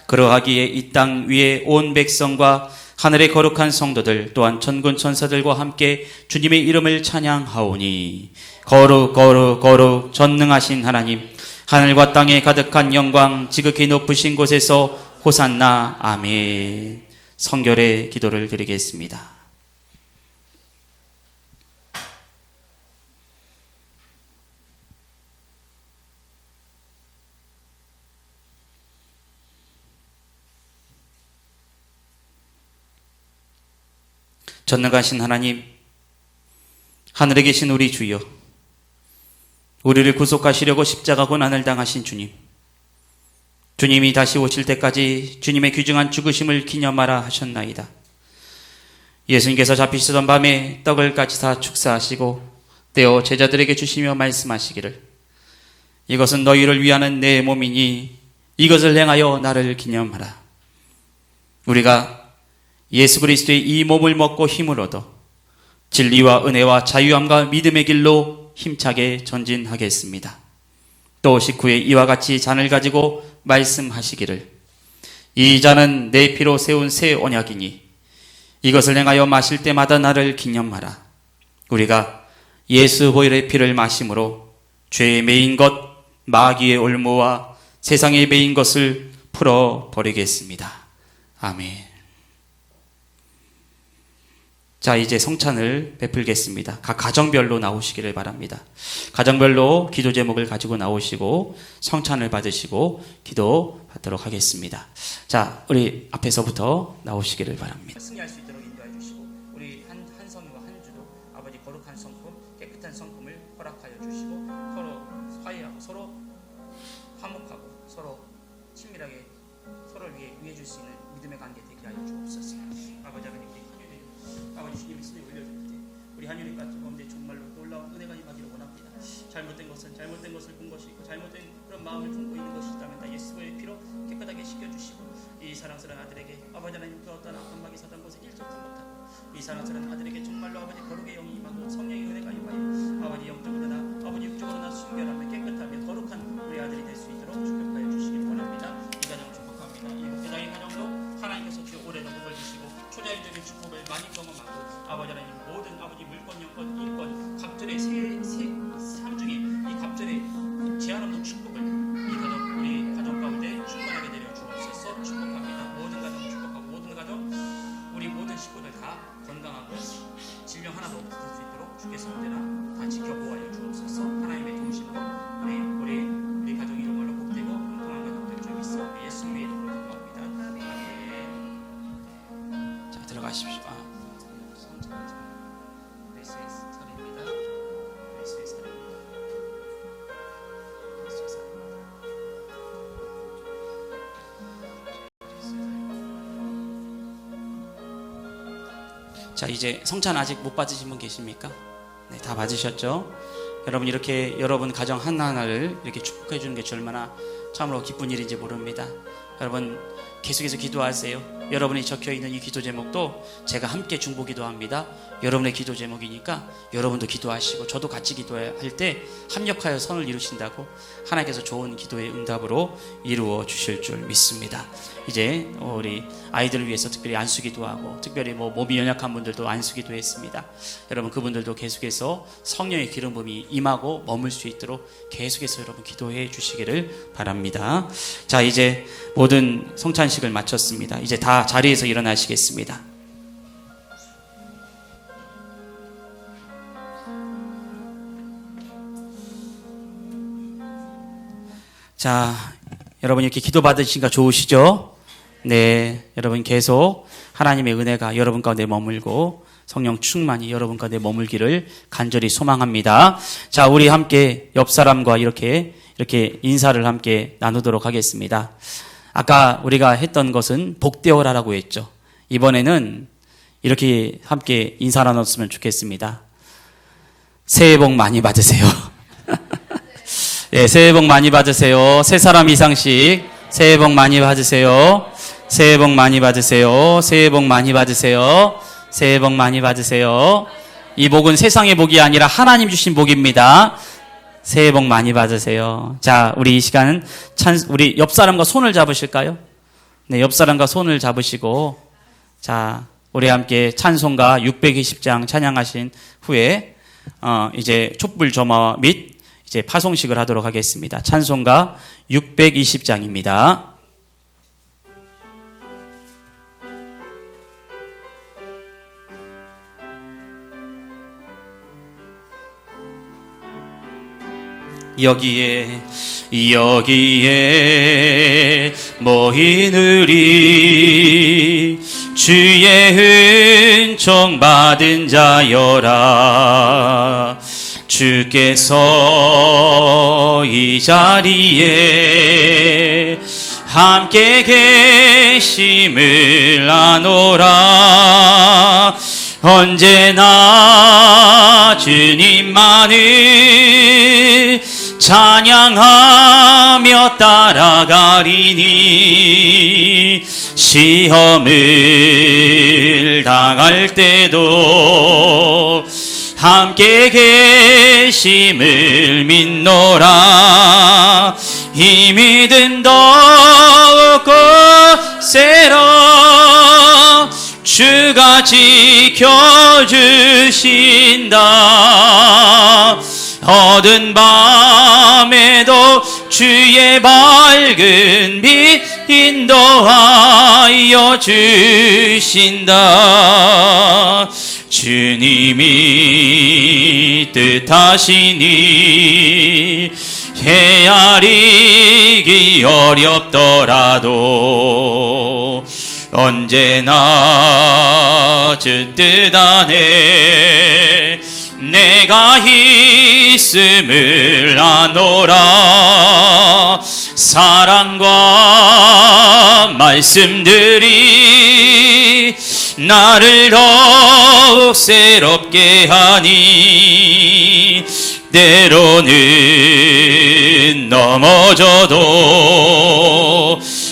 그러하기에 이 땅 위에 온 백성과 하늘의 거룩한 성도들 또한 천군 천사들과 함께 주님의 이름을 찬양하오니 거룩 거룩 거룩 전능하신 하나님, 하늘과 땅에 가득한 영광 지극히 높으신 곳에서 호산나. 아멘. 성결의 기도를 드리겠습니다. 전능하신 하나님, 하늘에 계신 우리 주여, 우리를 구속하시려고 십자가 고난을 당하신 주님, 주님이 다시 오실 때까지 주님의 귀중한 죽으심을 기념하라 하셨나이다. 예수님께서 잡히시던 밤에 떡을 까지사 축사하시고 떼어 제자들에게 주시며 말씀하시기를, 이것은 너희를 위하는 내 몸이니 이것을 행하여 나를 기념하라. 우리가 예수 그리스도의 이 몸을 먹고 힘을 얻어 진리와 은혜와 자유함과 믿음의 길로 힘차게 전진하겠습니다. 또 식후에 이와 같이 잔을 가지고 말씀하시기를, 이 잔은 내 피로 세운 새 언약이니 이것을 행하여 마실 때마다 나를 기념하라. 우리가 예수 보혈의 피를 마심으로 죄에 매인 것, 마귀의 올무와 세상에 매인 것을 풀어버리겠습니다. 아멘. 자, 이제 성찬을 베풀겠습니다. 각 가정별로 나오시기를 바랍니다. 가정별로 기도 제목을 가지고 나오시고 성찬을 받으시고 기도 받도록 하겠습니다. 자, 우리 앞에서부터 나오시기를 바랍니다. 승리할 수 있도록 인도해 주시고 우리 한 성과 한 주도 아버지 거룩한 성품, 깨끗한 성품을 허락하여 주시고 서로 화해하고 서로 화목하고 서로 관계 되게 하여 주옵소서. 아버지 하나님, 우리 한율이 아버지 주님의 손에 올려줄 때 우리 한율이 같은 가운데 정말로 놀라운 은혜가 임하기를 원합니다. 잘못된 것은 잘못된 것을 본 것이 있고 잘못된 그런 마음을 품고 있는 것이 있다면 다 예수의 피로 깨끗하게 씻겨주시고 이 사랑스러운 아들에게 아버지 하나님 그 어떤 악한 마귀 사단 것에 일적도 못하고 이 사랑스러운 아들에게 정말로 아버지 거룩의 영이 임하고 성령의 은혜가 임하여 아버지 영적으로나 아버지 육적으로나 순결하며 깨끗하며 거룩한 우리 아들이 될 수 있도록 축복하여 주시길 원합니다. 이 가정을 축복합니다. 이 목회자의 가정도 하나님께서 주여 오래 넘겨 주시고 초자연적인 축복을 많이 경험하고 아버지 하나님 모든 아버지 물권, 영권, 일권 갑절의 삶 중에 이 갑절의 제한 없는 축복을 이 가정 우리 가정 가운데 충만하게 내려 주옵소서. 축복합니다. 모든 가정 축복하고 모든 가정 우리 모든 식구들 다 건강하고 질병 하나도 없을 수 있도록 주께서 언제나 다 지켜보아여 주옵소서. 하나님의 도우심으로 우리 가정이 정말로 복되고 평통한 가정 될 줄 믿어 예수님의 이름으로 기도합니다. 아멘. 자, 들어가십시오. 메시의 살입니다. 메시의 살입니다. 메시의 살입니다. 자, 이제 성찬 아직 못 받으신 분 계십니까? 네, 다 받으셨죠? 여러분 이렇게 여러분 가정 하나하나를 이렇게 축복해 주는 게 얼마나 참으로 기쁜 일인지 모릅니다. 여러분 계속해서 기도하세요. 여러분이 적혀있는 이 기도 제목도 제가 함께 중보 기도합니다. 여러분의 기도 제목이니까 여러분도 기도하시고 저도 같이 기도할 때 합력하여 선을 이루신다고 하나님께서 좋은 기도의 응답으로 이루어 주실 줄 믿습니다. 이제 우리 아이들을 위해서 특별히 안수기도 하고 특별히 몸이 연약한 분들도 안수기도 했습니다. 여러분 그분들도 계속해서 성령의 기름 부음이 임하고 머물 수 있도록 계속해서 여러분 기도해 주시기를 바랍니다. 자, 이제 모든 성찬식을 마쳤습니다. 이제 다 자리에서 일어나시겠습니다. 자, 여러분 이렇게 기도 받으시니까 좋으시죠? 네, 여러분 계속 하나님의 은혜가 여러분 가운데 머물고 성령 충만히 여러분 가운데 머물기를 간절히 소망합니다. 자, 우리 함께 옆 사람과 이렇게 인사를 함께 나누도록 하겠습니다. 아까 우리가 했던 것은 복되어라라고 했죠. 이번에는 이렇게 함께 인사 나눴으면 좋겠습니다. 새해 복 많이 받으세요. 네, 새해 복 많이 받으세요. 세 사람 이상씩 새해 복 많이 받으세요. 새해 복 많이 받으세요. 새해 복 많이 받으세요. 새해 복 많이 받으세요. 이 복은 세상의 복이 아니라 하나님 주신 복입니다. 새해 복 많이 받으세요. 자, 우리 이 시간은 우리 옆 사람과 손을 잡으실까요? 네, 옆 사람과 손을 잡으시고, 자, 우리 함께 찬송가 620장 찬양하신 후에, 이제 촛불 점화 및 이제 파송식을 하도록 하겠습니다. 찬송가 620장입니다. 여기에 모인 우리 주의 은총 받은 자여라. 주께서 이 자리에 함께 계심을 아노라. 언제나 주님만을 찬양하며 따라가리니 시험을 당할 때도 함께 계심을 믿노라. 이 믿음 더욱 세라. 주가 지켜주신다. 어두운 밤에도 주의 밝은 빛 인도하여 주신다. 주님이 뜻하시니 헤아리기 어렵더라도 언제나 주 뜻 안에 내가 있음을 아노라. 사랑과 말씀들이 나를 더욱 새롭게 하니 때로는 넘어져도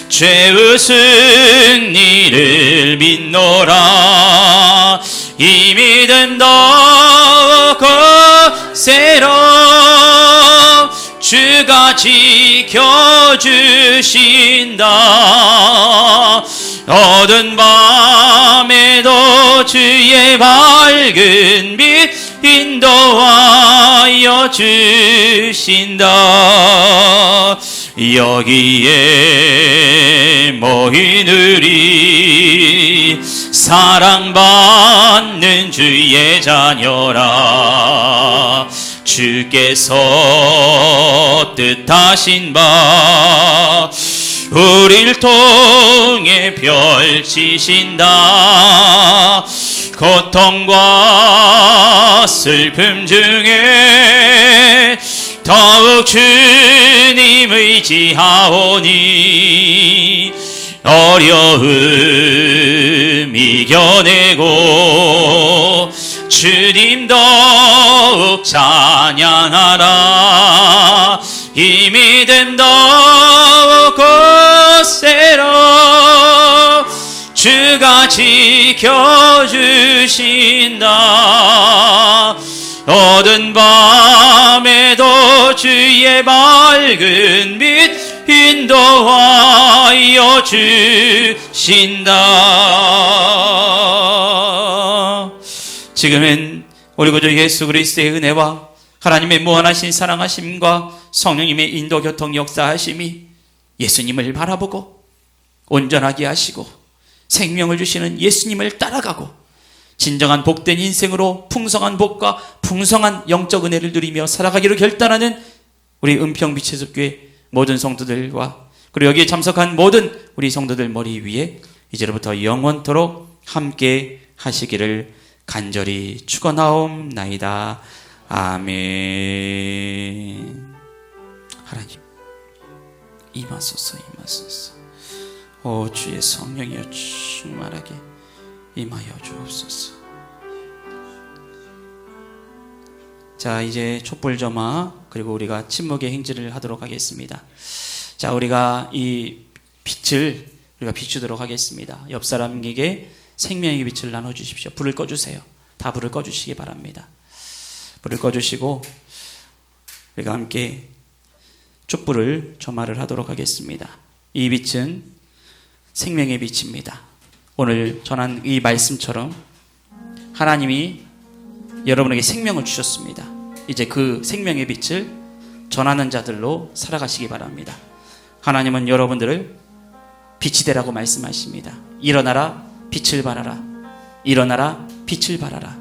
죄의 승리를 믿노라. 이 믿음 더욱 거세로 주가 지켜주신다. 어두운 밤에도 주의 밝은 빛 인도하여 주신다. 여기에 모이느리 사랑받는 주의 자녀라. 주께서 뜻하신 바 우릴 통해 펼치신다. 고통과 슬픔 중에 더욱 주님 의지하오니 어려움 이겨내고 주님 더욱 찬양하라. 이 믿음 더욱 거세로 주가 지켜주신다. 어두운 밤에도 주의 밝은 빛 인도하여 주신다. 지금은 우리 구주 예수 그리스도의 은혜와 하나님의 무한하신 사랑하심과 성령님의 인도 교통 역사하심이 예수님을 바라보고 온전하게 하시고 생명을 주시는 예수님을 따라가고 진정한 복된 인생으로 풍성한 복과 풍성한 영적 은혜를 누리며 살아가기로 결단하는 우리 은평비치습교회 모든 성도들과 그리고 여기에 참석한 모든 우리 성도들 머리 위에 이제로부터 영원토록 함께 하시기를 간절히 축원하옵나이다. 아멘. 하나님 임하소서, 임하소서. 오 주의 성령이여 충만하게 임하여 주옵소서. 자, 이제 촛불점화 그리고 우리가 침묵의 행진을 하도록 하겠습니다. 자, 우리가 이 빛을 우리가 비추도록 하겠습니다. 옆 사람에게 생명의 빛을 나눠주십시오. 불을 꺼주세요. 다 불을 꺼주시기 바랍니다. 불을 꺼주시고 우리가 함께 촛불을 점화를 하도록 하겠습니다. 이 빛은 생명의 빛입니다. 오늘 전한 이 말씀처럼 하나님이 여러분에게 생명을 주셨습니다. 이제 그 생명의 빛을 전하는 자들로 살아가시기 바랍니다. 하나님은 여러분들을 빛이 되라고 말씀하십니다. 일어나라 빛을 발하라. 일어나라 빛을 발하라.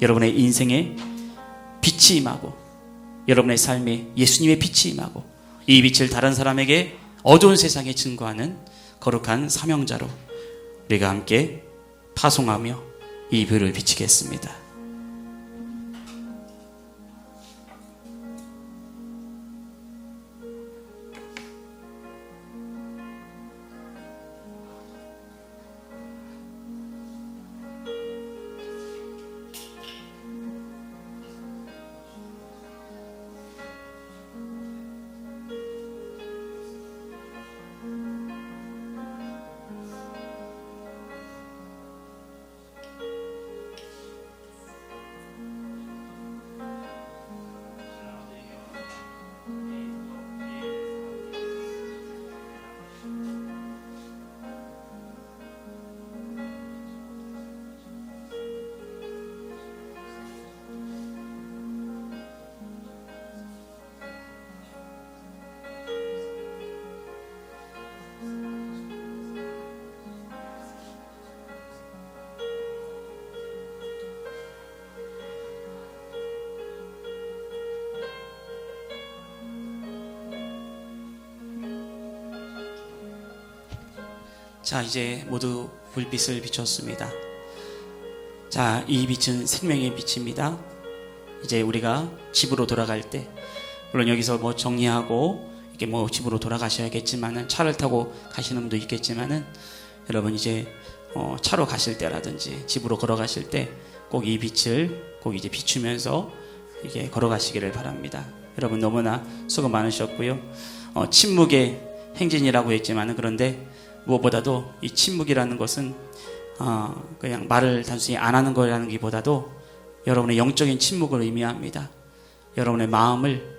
여러분의 인생에 빛이 임하고 여러분의 삶에 예수님의 빛이 임하고 이 빛을 다른 사람에게 어두운 세상에 증거하는 거룩한 사명자로 우리가 함께 파송하며 이 불을 비치겠습니다. 자, 이제 모두 불빛을 비췄습니다. 자, 이 빛은 생명의 빛입니다. 이제 우리가 집으로 돌아갈 때 물론 여기서 뭐 정리하고 이렇게 뭐 집으로 돌아가셔야겠지만은 차를 타고 가시는 분도 있겠지만은 여러분 이제 차로 가실 때라든지 집으로 걸어가실 때 꼭 이 빛을 꼭 이제 비추면서 이게 걸어가시기를 바랍니다. 여러분 너무나 수고 많으셨고요. 침묵의 행진이라고 했지만은 그런데 무엇보다도 이 침묵이라는 것은 그냥 말을 단순히 안 하는 거라는 것보다도 여러분의 영적인 침묵을 의미합니다. 여러분의 마음을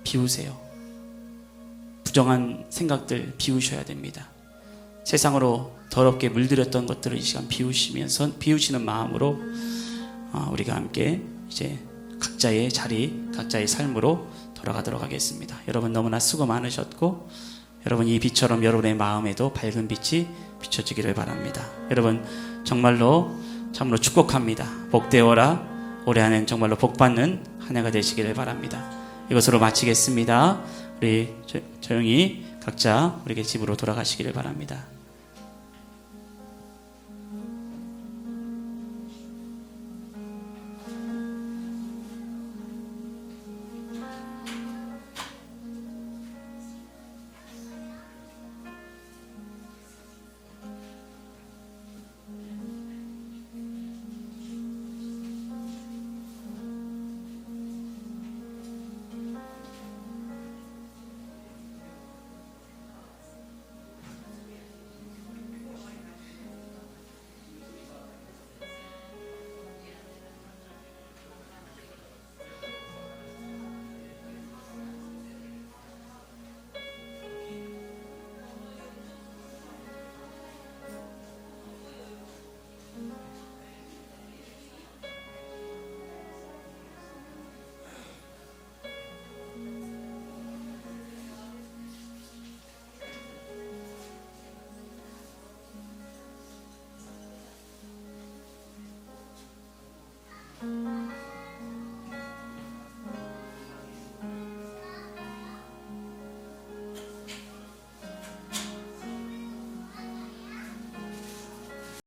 비우세요. 부정한 생각들 비우셔야 됩니다. 세상으로 더럽게 물들였던 것들을 이 시간 비우시는 마음으로 우리가 함께 이제 각자의 자리, 각자의 삶으로 돌아가도록 하겠습니다. 여러분 너무나 수고 많으셨고 여러분 이 빛처럼 여러분의 마음에도 밝은 빛이 비춰지기를 바랍니다. 여러분 정말로 참으로 축복합니다. 복되어라. 올해 한 해는 정말로 복받는 한 해가 되시기를 바랍니다. 이것으로 마치겠습니다. 우리 조용히 각자 우리에게 집으로 돌아가시기를 바랍니다.